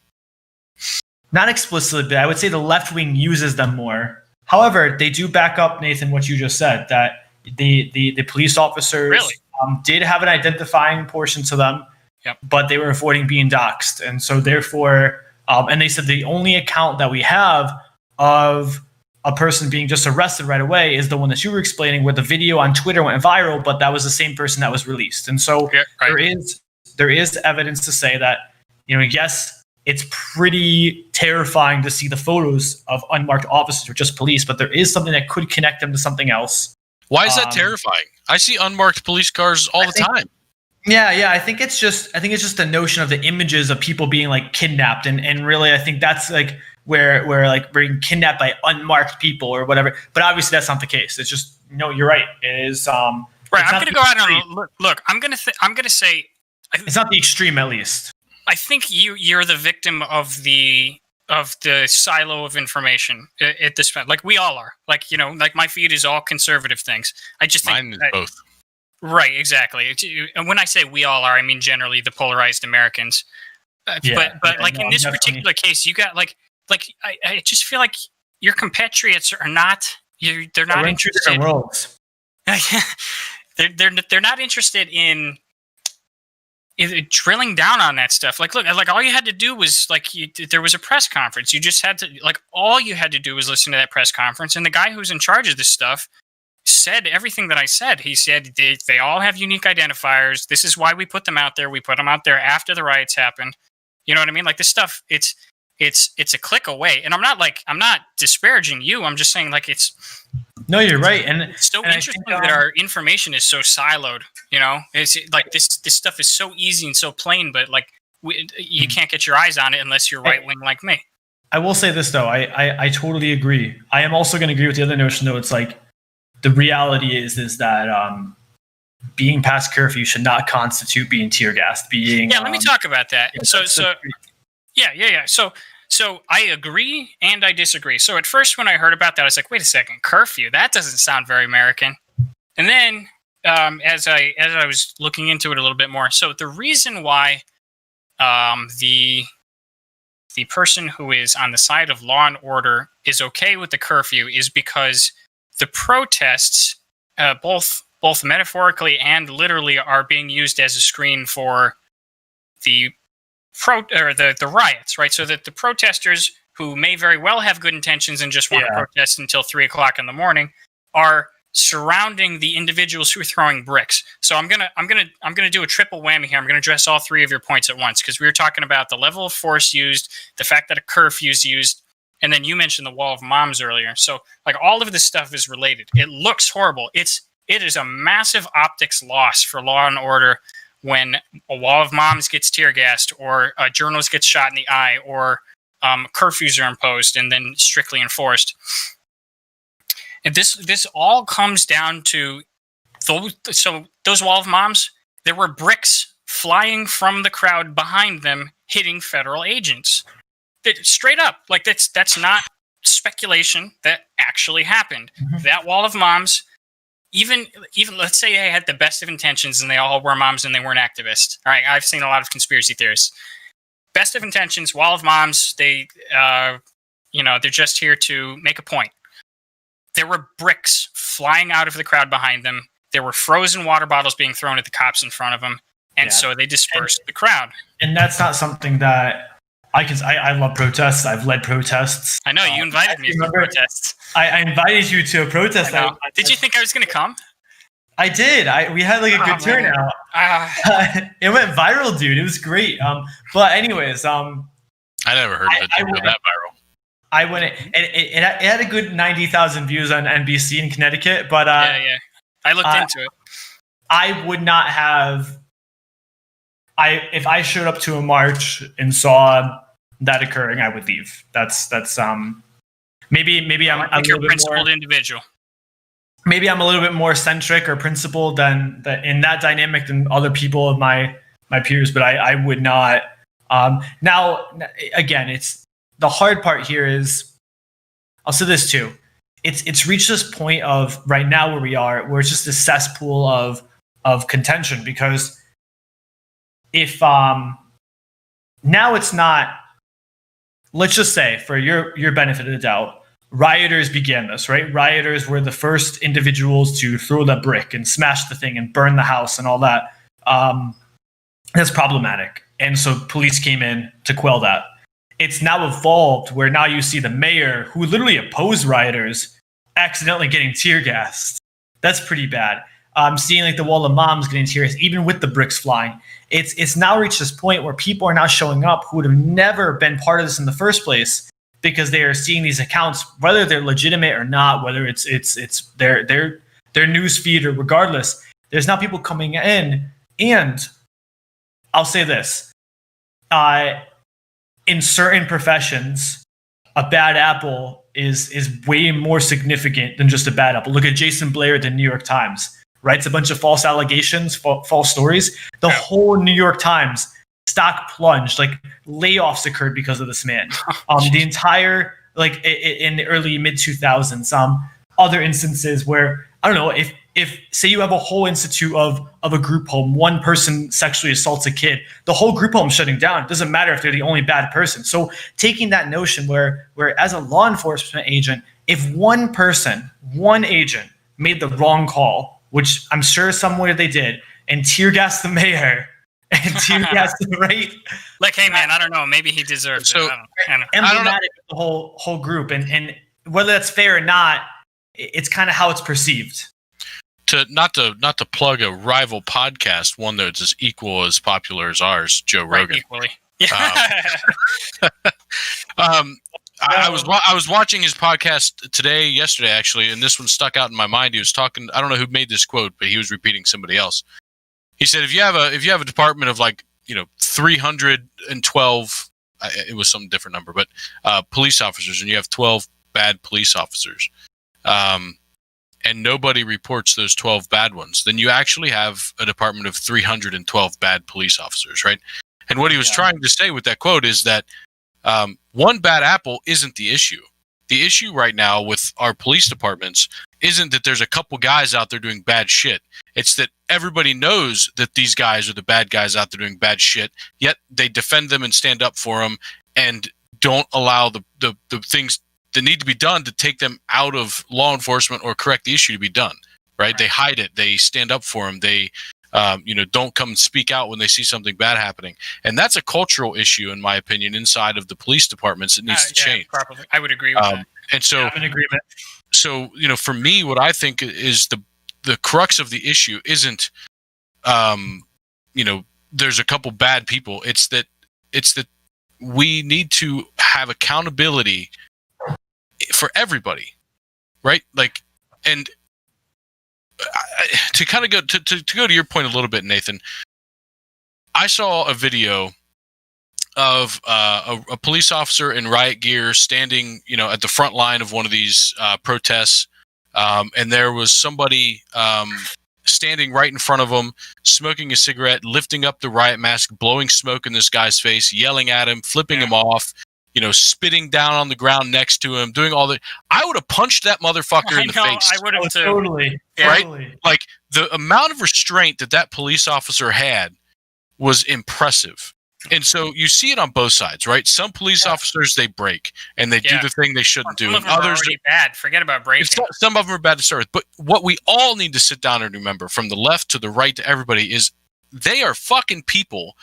not explicitly, but I would say the left wing uses them more. However, they do back up, Nathan, what you just said, that the police officers really? Did have an identifying portion to them, yep. But they were avoiding being doxxed. And so therefore, and they said the only account that we have of a person being just arrested right away is the one that you were explaining, where the video on Twitter went viral, but that was the same person that was released. And so yeah, right. there is evidence to say that, yes, it's pretty terrifying to see the photos of unmarked officers or just police, but there is something that could connect them to something else. Why is that terrifying? I see unmarked police cars all the time. Yeah. I think it's just the notion of the images of people being like kidnapped, and really I think that's like where like being kidnapped by unmarked people or whatever. But obviously that's not the case. It's just, no, you're right. It is right. I'm going to go out and look. I'm going to say it's not the extreme, at least. I think you're the victim of the silo of information at this point. Like we all are. Like, like my feed is all conservative things. I just think mine is both. Right, exactly. And when I say we all are, I mean generally the polarized Americans. But like in this particular case, you got like I just feel like your compatriots are not. They're not interested. In roles. They're not interested in drilling down on that stuff. Like, look, like all you had to do was there was a press conference. You just had to all you had to do was listen to that press conference, and the guy who's in charge of this stuff said everything that I said. He said they all have unique identifiers. This is why we put them out there. We put them out there after the riots happened. You know what I mean? Like this stuff, it's a click away. And I'm not disparaging you. I'm just saying it's. No, you're right. And it's so interesting that our information is so siloed. You know, it's like this stuff is so easy and so plain, but you can't get your eyes on it unless you're right wing like me. I will say this though. I totally agree. I am also going to agree with the other notion though. It's like the reality is that being past curfew should not constitute being tear gassed. Let me talk about that. Yeah. So I agree and I disagree. So at first, when I heard about that, I was like, "Wait a second, curfew? That doesn't sound very American." And then, as I was looking into it a little bit more, so the reason why the person who is on the side of law and order is okay with the curfew is because the protests, both metaphorically and literally, are being used as a screen for the riots, right? So that the protesters, who may very well have good intentions and just want to protest until 3:00 in the morning, are surrounding the individuals who are throwing bricks. So I'm gonna do a triple whammy here. I'm gonna address all three of your points at once, because we were talking about the level of force used, the fact that a curfew is used, and then you mentioned the wall of moms earlier. So all of this stuff is related. It looks horrible. It is a massive optics loss for law and order when a wall of moms gets tear gassed, or a journalist gets shot in the eye, or curfews are imposed and then strictly enforced. And this all comes down to those wall of moms. There were bricks flying from the crowd behind them, hitting federal agents. Straight up, that's not speculation. That actually happened. Mm-hmm. That wall of moms. Even let's say they had the best of intentions and they all were moms and they weren't activists. All right, I've seen a lot of conspiracy theories. Best of intentions, wall of moms. They're just here to make a point. There were bricks flying out of the crowd behind them. There were frozen water bottles being thrown at the cops in front of them, and so they dispersed the crowd. And that's not something that I love protests. I've led protests. I know you invited me to protests. I invited you to a protest. Did you think I was going to come? I did. We had a good turnout. It went viral, dude. It was great. But anyways, I never heard of it go that viral. I went. It had a good 90,000 views on NBC in Connecticut. But yeah. I looked into it. I would not have. If I showed up to a march and saw that occurring, I would leave. That's maybe I'm a you're a principled individual. Maybe I'm a little bit more centric or principled than in that dynamic than other people of my peers, but I would not. Now, again, it's the hard part here is, I'll say this too. It's reached this point of right now where we are, where it's just a cesspool of contention, because if now it's not. Let's just say, for your benefit of the doubt, rioters began this, right? Rioters were the first individuals to throw the brick and smash the thing and burn the house and all that. That's problematic. And so police came in to quell that. It's now evolved where now you see the mayor, who literally opposed rioters, accidentally getting tear gassed. That's pretty bad. Seeing the wall of moms getting tear gassed, even with the bricks flying. It's now reached this point where people are now showing up who would have never been part of this in the first place, because they are seeing these accounts, whether they're legitimate or not, whether it's their news feed or regardless. There's now people coming in, and I'll say this: in certain professions, a bad apple is way more significant than just a bad apple. Look at Jason Blair at the New York Times. Writes a bunch of false allegations, false stories. The whole New York Times stock plunged. Layoffs occurred because of this man. The entire in the early mid 2000s. Other instances where I don't know if say you have a whole institute of a group home, one person sexually assaults a kid, the whole group home shutting down. It doesn't matter if they're the only bad person. So taking that notion where as a law enforcement agent, if one agent made the wrong call, which I'm sure somewhere they did, and tear gassed the mayor, And two, he has to rate. Like, hey man, I don't know, maybe he deserves it. I don't know. Emblematic of the whole group, and whether that's fair or not, it's kind of how it's perceived. Not to plug a rival podcast, one that's as equal as popular as ours, Joe Rogan. Right, equally. Yeah. I was watching his podcast yesterday actually, and this one stuck out in my mind. He was talking. I don't know who made this quote, but he was repeating somebody else. He said, if you have a department of 312, it was some different number, but police officers, and you have 12 bad police officers, and nobody reports those 12 bad ones, then you actually have a department of 312 bad police officers, right? And what he was trying to say with that quote is that one bad apple isn't the issue. The issue right now with our police departments isn't that there's a couple guys out there doing bad shit. It's that everybody knows that these guys are the bad guys out there doing bad shit, yet they defend them and stand up for them and don't allow the things that need to be done to take them out of law enforcement or correct the issue to be done, right? They hide it. They stand up for them. They don't come and speak out when they see something bad happening. And that's a cultural issue, in my opinion, inside of the police departments. It needs to change. Probably. I would agree with that. And so, I'm in agreement. So, for me, what I think is the crux of the issue isn't, there's a couple bad people. It's that we need to have accountability for everybody, right? Like, and to kind of go to your point a little bit, Nathan, I saw a video of a police officer in riot gear standing, at the front line of one of these protests, and there was somebody standing right in front of him, smoking a cigarette, lifting up the riot mask, blowing smoke in this guy's face, yelling at him, flipping him off, spitting down on the ground next to him, doing all that. I would have punched that motherfucker in the face. I would have too. Totally. Right? Totally. Like, the amount of restraint that police officer had was impressive. And so you see it on both sides, right? Some police officers, they break and they do the thing they shouldn't do. Some of them others are already bad. Forget about breaking. Some of them are bad to start with. But what we all need to sit down and remember, from the left to the right to everybody, is they are fucking people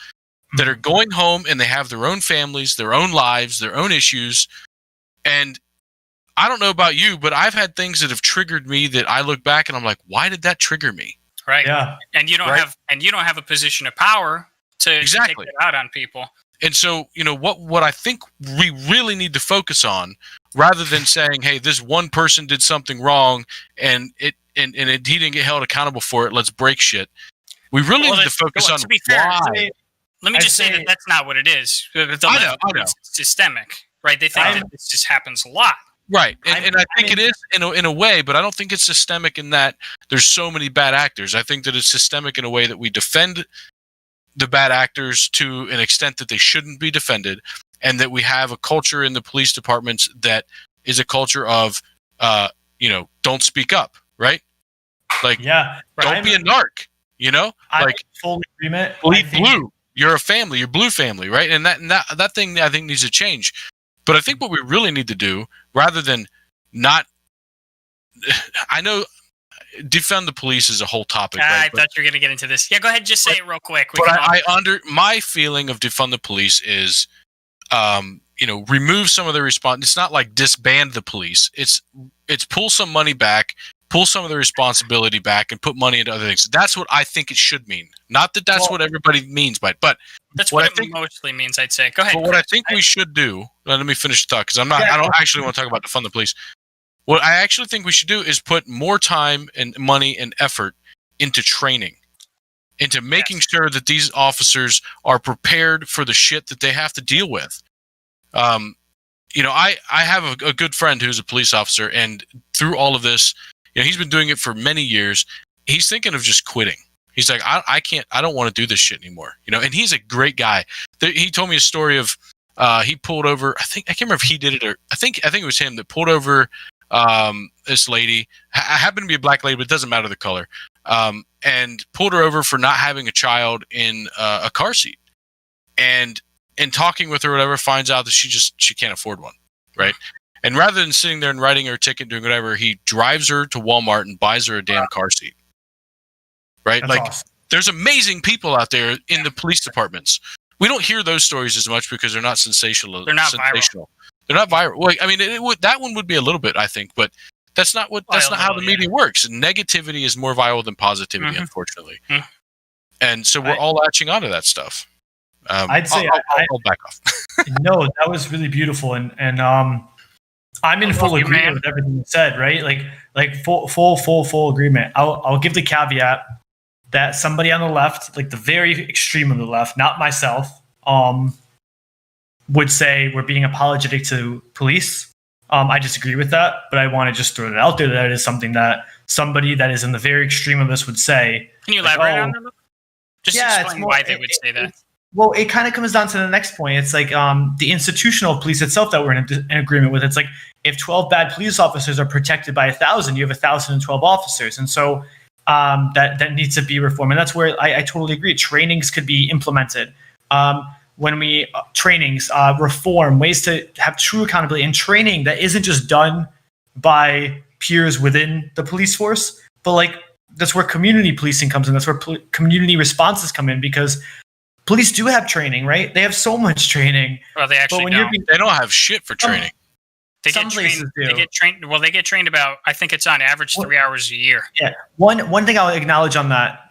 that are going home and they have their own families, their own lives, their own issues. And I don't know about you, but I've had things that have triggered me that I look back and I'm like, why did that trigger me? Right. Yeah. And you don't have a position of power to take it out on people. And so, what I think we really need to focus on, rather than saying, hey, this one person did something wrong and he didn't get held accountable for it, let's break shit. We really need to focus on why. Let me just say that that's not what it is. I know. It's systemic, right? They think that this just happens a lot. Right. And I think it is in a way, but I don't think it's systemic in that there's so many bad actors. I think that it's systemic in a way that we defend the bad actors to an extent that they shouldn't be defended, and that we have a culture in the police departments that is a culture of, don't speak up, right? Like, don't be a narc, I'm full agreement. Bleed blue. You're a family. You're blue family, right? And that thing I think needs to change. But I think what we really need to do, rather than not, I know defund the police is a whole topic. I thought you were going to get into this. Yeah, go ahead. Just say it real quick. My feeling of defund the police is, remove some of the response. It's not like disband the police. It's pull some money back, pull some of the responsibility back, and put money into other things. That's what I think it should mean. Not that that's what everybody means by it, but that's what it mostly means, I'd say. Go ahead. But what I think we should do, let me finish the thought, because I don't actually want to talk about defund the police. What I actually think we should do is put more time and money and effort into training, into making sure that these officers are prepared for the shit that they have to deal with. I have a good friend who's a police officer, and through all of this, he's been doing it for many years. He's thinking of just quitting. He's like, I don't want to do this shit anymore. And he's a great guy. He told me a story of he pulled over. I can't remember if he did it or I think it was him that pulled over this lady. Happened to be a black lady, but it doesn't matter the color. And pulled her over for not having a child in a car seat. And in talking with her, or whatever, finds out that she can't afford one, right? And rather than sitting there and writing her a ticket, doing whatever, he drives her to Walmart and buys her a damn car seat. Right? That's awesome. There's amazing people out there in the police departments. We don't hear those stories as much because they're not sensational. They're not viral. They're not viral. Well, I mean, that one would be a little bit, I think, but that's not how the media works. Negativity is more viral than positivity, unfortunately. Mm-hmm. And so we're all latching onto that stuff. I'd say I'll back off. No, that was really beautiful, and I'm in full agreement with everything you said. Right, like full agreement. I'll give the caveat that somebody on the left, like the very extreme of the left, not myself, would say we're being apologetic to police. I disagree with that, but I want to just throw it out there that it is something that somebody that is in the very extreme of this would say. Can you elaborate on that? Just explain why they would say that. Well, it kind of comes down to the next point. It's like the institutional police itself that we're in agreement with. It's like if 12 bad police officers are protected by 1,000, you have 1,012 officers. And so that needs to be reformed. And that's where I totally agree. Trainings could be implemented. Trainings, reform, ways to have true accountability and training that isn't just done by peers within the police force, but like that's where community policing comes in. That's where community responses come in, because police do have training, right? They have so much training. Well, they actually don't. They don't have shit for training. They get trained. Well, they get trained about, I think it's on average 3 hours a year. Yeah. One thing I'll acknowledge on that,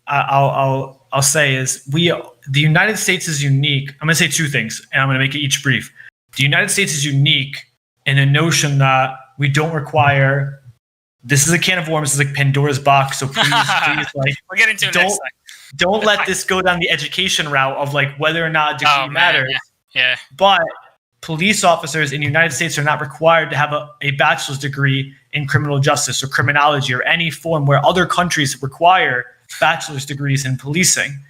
I'll say is the United States is unique. I'm going to say two things, and I'm going to make it each brief. The United States is unique in the notion that we don't require. This is a can of worms. This is like Pandora's box. So please, like, we'll get into it next time. Don't let this go down the education route of like whether or not degree matters. Yeah. But police officers in the United States are not required to have a bachelor's degree in criminal justice or criminology or any form where other countries require bachelor's degrees in policing.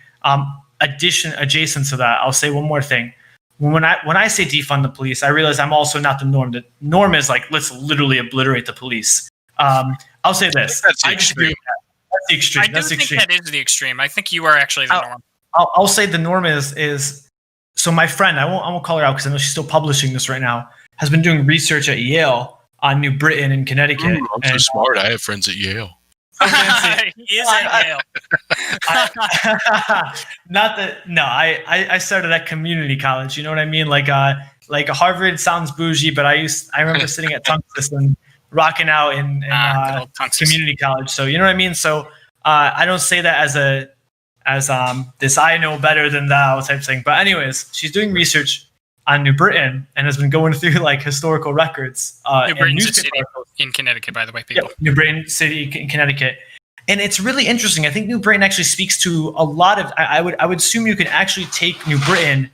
Adjacent to that, I'll say one more thing. When I say defund the police, I realize I'm also not the norm. The norm is like, let's literally obliterate the police. I'll say this. That's the extreme. That's the extreme. I do think that is the extreme. I think you are actually the norm. I'll say the norm is. So my friend, I won't call her out because I know she's still publishing this right now, has been doing research at Yale on New Britain and Connecticut. I'm so smart. I have friends at Yale. He is at Yale. I started at community college. You know what I mean? Like Harvard sounds bougie, but I remember sitting at Tungus and rocking out in community college. So you know what I mean? So I don't say that as this I know better than thou type thing. But anyways, she's doing research on New Britain and has been going through like historical records. New Britain's a city in Connecticut, by the way, people. Yeah, New Britain city in Connecticut. And it's really interesting. I think New Britain actually speaks to a lot of, I would assume you can actually take New Britain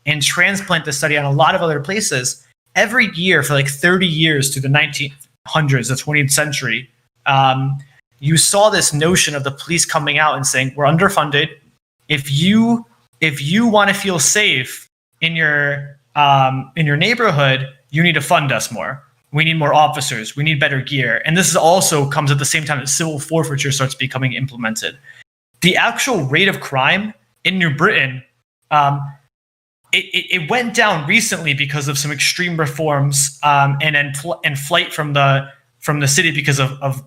and transplant the study on a lot of other places. Every year for like 30 years through the 1900s, the 20th century, you saw this notion of the police coming out and saying, we're underfunded. If you want to feel safe in your neighborhood, you need to fund us more. We need more officers. We need better gear. And this is also comes at the same time that civil forfeiture starts becoming implemented. The actual rate of crime in New Britain, it went down recently because of some extreme reforms and flight from the city because of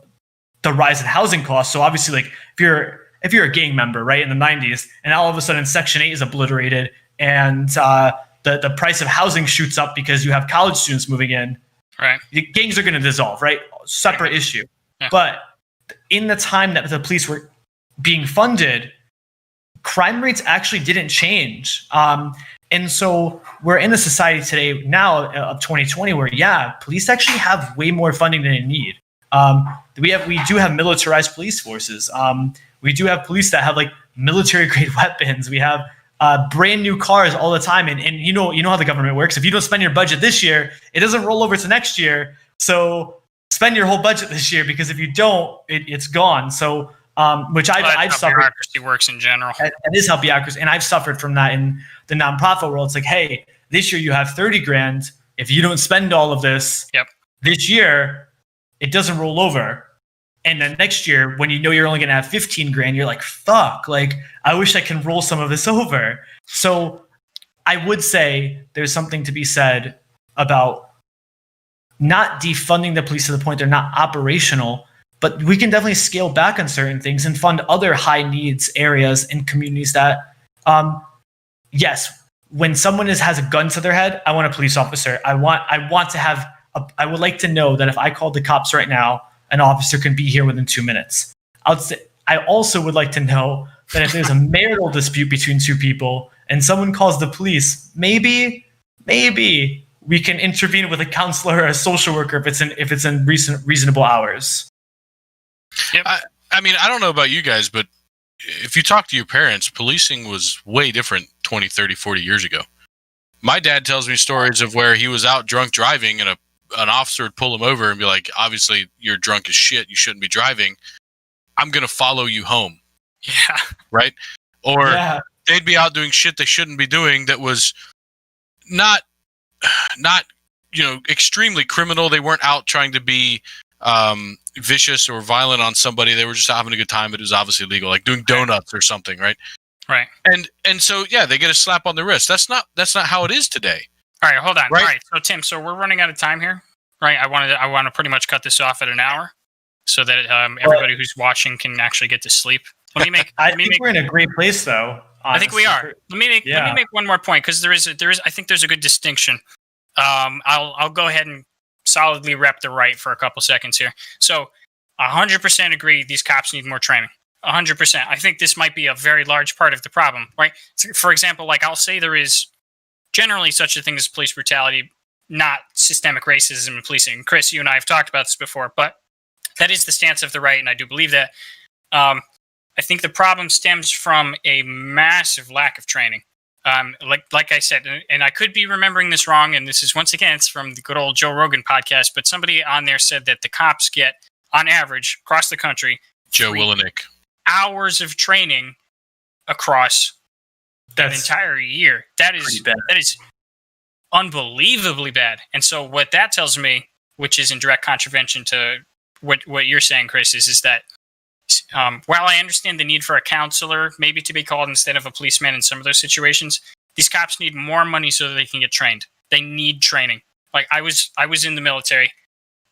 the rise in housing costs. So obviously, like if you're a gang member, right, in the 90s, and all of a sudden Section 8 is obliterated and the price of housing shoots up because you have college students moving in, right? The gangs are going to dissolve, right? Separate issue. Yeah. But in the time that the police were being funded, crime rates actually didn't change. And so we're in a society today now of 2020 where, police actually have way more funding than they need. We do have militarized police forces. We do have police that have like military grade weapons. We have brand new cars all the time. And you know how the government works. If you don't spend your budget this year, it doesn't roll over to next year. So spend your whole budget this year, because if you don't, it's gone. So which I've suffered. Bureaucracy works in general. That is how bureaucracy, and I've suffered from that in the nonprofit world. It's like, hey, this year you have 30 grand. If you don't spend all of this, this year, it doesn't roll over. And then next year, when you know you're only going to have 15 grand, you're like, fuck, like, I wish I can roll some of this over. So I would say there's something to be said about not defunding the police to the point they're not operational, but we can definitely scale back on certain things and fund other high needs areas in communities that, yes, when someone has a gun to their head, I want a police officer. I want to have, I would like to know that if I called the cops right now, an officer can be here within 2 minutes. I also would like to know that if there's a marital dispute between two people and someone calls the police, maybe we can intervene with a counselor or a social worker if it's in reasonable hours. Yep. I mean, I don't know about you guys, but if you talk to your parents, policing was way different 20, 30, 40 years ago. My dad tells me stories of where he was out drunk driving and an officer would pull him over and be like, obviously you're drunk as shit, you shouldn't be driving. I'm going to follow you home. Yeah. Right? Or they'd be out doing shit they shouldn't be doing that was not extremely criminal. They weren't out trying to be vicious or violent on somebody. They were just having a good time, but it was obviously illegal, like doing donuts or something, right? Right. And so they get a slap on the wrist. That's not how it is today. All right, hold on. Right? All right, so Tim, we're running out of time here, right? I want to pretty much cut this off at an hour, so that everybody who's watching can actually get to sleep. Let me make. I think we're in a great place, though. Honestly. I think we are. Let me make one more point, because there is. I think there's a good distinction. I'll go ahead and solidly rep the right for a couple seconds here. So, 100% agree. These cops need more training. 100%. I think this might be a very large part of the problem, right? So, for example, like I'll say there is generally such a thing as police brutality, not systemic racism in policing. Chris, you and I have talked about this before, but that is the stance of the right, and I do believe that. I think the problem stems from a massive lack of training. Like I said, and I could be remembering this wrong, and this is once again, it's from the good old Joe Rogan podcast, but somebody on there said that the cops get, on average, across the country, Joe Willenick, hours of training across that entire year. That is unbelievably bad. And so what that tells me, which is in direct contravention to what you're saying, Chris, is that while I understand the need for a counselor maybe to be called instead of a policeman in some of those situations, these cops need more money so that they can get trained. They need training. Like I was in the military.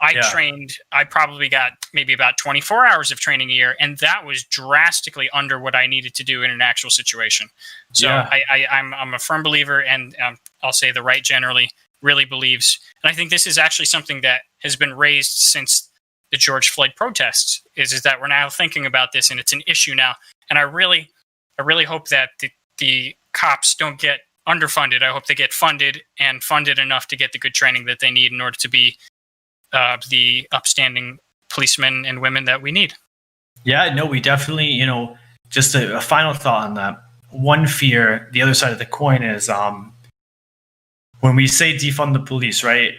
I probably got maybe about 24 hours of training a year, and that was drastically under what I needed to do in an actual situation. So I'm a firm believer, and I'll say the right generally really believes. And I think this is actually something that has been raised since the George Floyd protests, is that we're now thinking about this, and it's an issue now. And I really hope that the cops don't get underfunded. I hope they get funded enough to get the good training that they need in order to be the upstanding policemen and women that we need. Yeah, no, we definitely, just a final thought on that. One fear, the other side of the coin is when we say defund the police, right?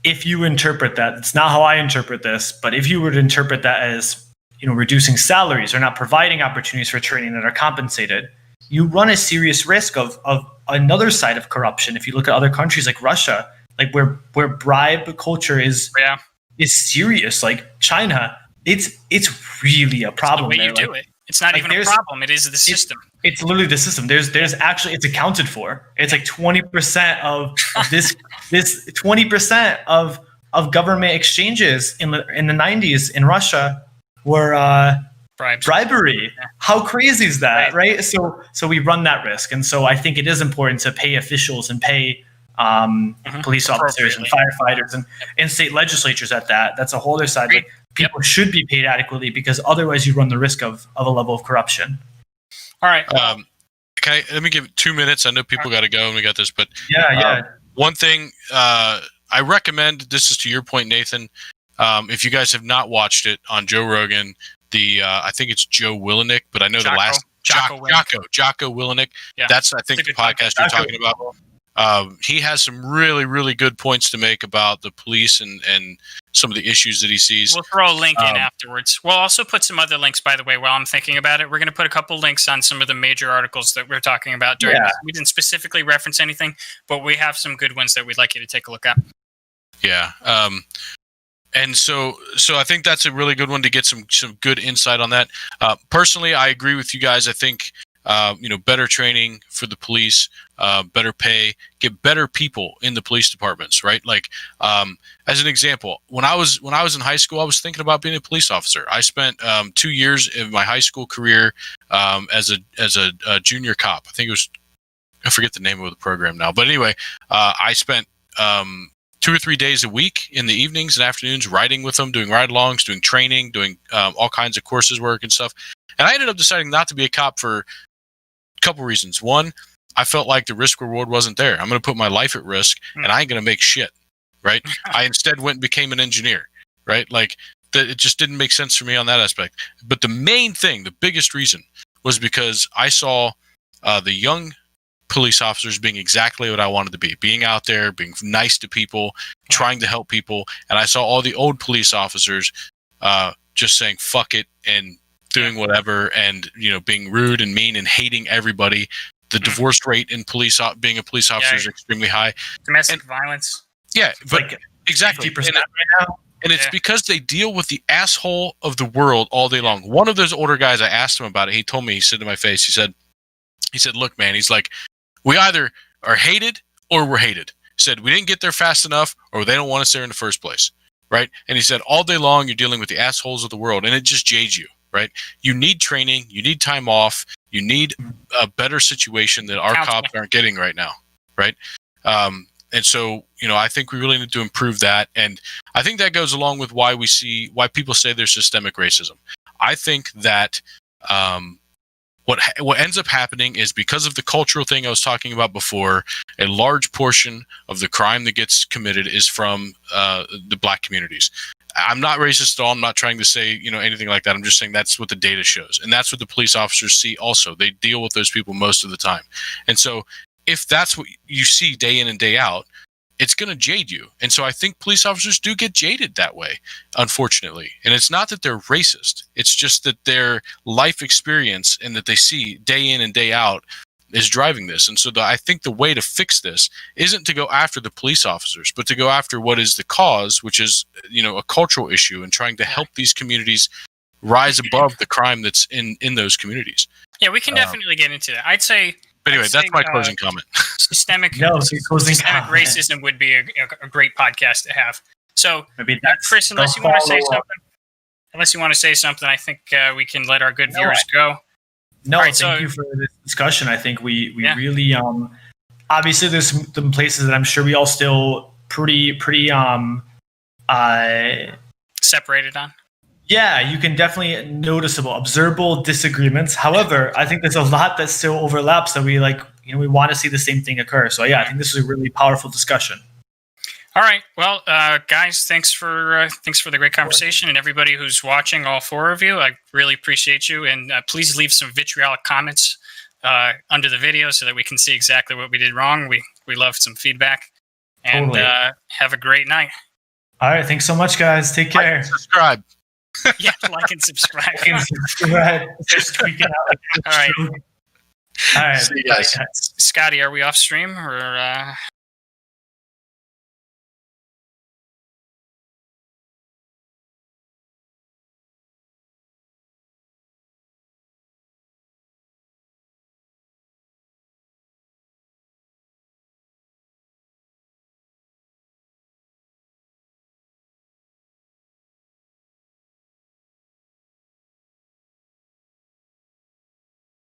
If you interpret that, it's not how I interpret this, but if you were to interpret that as, reducing salaries or not providing opportunities for training that are compensated, you run a serious risk of another side of corruption. If you look at other countries like Russia, like where bribe culture is serious, like China, it's really a problem. It's the way you do it. It's not even a problem. It is the system. It's literally the system. There's actually, it's accounted for. It's like 20% of this 20% of government exchanges in the 90s in Russia were bribery. Yeah. How crazy is that, right? So we run that risk, and so I think it is important to pay officials and pay police officers and firefighters and state legislatures at that. That's a whole other side. Like, people should be paid adequately, because otherwise you run the risk of a level of corruption. All right. Let me give it 2 minutes. I know people got to go and we got this, but one thing I recommend, this is to your point, Nathan, if you guys have not watched it on Joe Rogan, I think it's Joe Willenick, but I know Jocko Willenick. Yeah. That's, I think, the podcast you're talking about. He has some really, really good points to make about the police and some of the issues that he sees. We'll throw a link in afterwards. We'll also put some other links, by the way, while I'm thinking about it. We're going to put a couple links on some of the major articles that we're talking about during this. We didn't specifically reference anything, but we have some good ones that we'd like you to take a look at. Yeah. And so I think that's a really good one to get some good insight on that. Personally, I agree with you guys. I think better training for the police, better pay, get better people in the police departments, right? Like, as an example, when I was in high school, I was thinking about being a police officer. I spent 2 years in my high school career as a junior cop. I forget the name of the program now, but anyway, I spent 2 or 3 days a week in the evenings and afternoons riding with them, doing ride-alongs, doing training, doing all kinds of courses work and stuff. And I ended up deciding not to be a cop for a couple reasons. One, I felt like the risk reward wasn't there. I'm going to put my life at risk, and I ain't going to make shit, right? I instead went and became an engineer, right? Like, it just didn't make sense for me on that aspect. But the main thing, the biggest reason, was because I saw the young police officers being exactly what I wanted to be, being out there, being nice to people, trying to help people. And I saw all the old police officers just saying fuck it and doing whatever, and being rude and mean and hating everybody. The divorce rate in being a police officer is extremely high. Domestic violence. Yeah, but like exactly. 50% right now. And it's because they deal with the asshole of the world all day long. One of those older guys, I asked him about it. He told me, he said to my face, he said, look, man, he's like, we either are hated or we're hated. He said, we didn't get there fast enough, or they don't want us there in the first place, right? And he said, all day long, you're dealing with the assholes of the world, and it just jades you, right? You need training. You need time off. You need a better situation that our cops aren't getting right now, right? And so, I think we really need to improve that. And I think that goes along with why people say there's systemic racism. I think that what ends up happening is, because of the cultural thing I was talking about before, a large portion of the crime that gets committed is from the black communities. I'm not racist at all. I'm not trying to say, anything like that. I'm just saying that's what the data shows. And that's what the police officers see also. They deal with those people most of the time. And so if that's what you see day in and day out, it's going to jade you. And so I think police officers do get jaded that way, unfortunately. And it's not that they're racist. It's just that their life experience and that they see day in and day out is driving this. And so I think the way to fix this isn't to go after the police officers, but to go after what is the cause, which is, a cultural issue, and trying to help these communities rise above the crime that's in those communities. Yeah, we can definitely get into that. I'd say... But anyway, that's my closing comment. Systemic racism would be a great podcast to have. So, Chris, unless you want to say something, I think we can let our good viewers go. No, thank you for this discussion. I think we really obviously there's some places that I'm sure we all still pretty separated on. Yeah, you can definitely noticeable, observable disagreements. However, I think there's a lot that still overlaps that we we want to see the same thing occur. So yeah, I think this is a really powerful discussion. All right, well, guys, thanks for the great conversation, and everybody who's watching, all four of you, I really appreciate you. And please leave some vitriolic comments under the video so that we can see exactly what we did wrong. We love some feedback, and have a great night. All right, thanks so much, guys. Take care. Like and subscribe. Yeah, like and subscribe. Just tweak it out. All right. See you guys. Scotty, are we off stream or?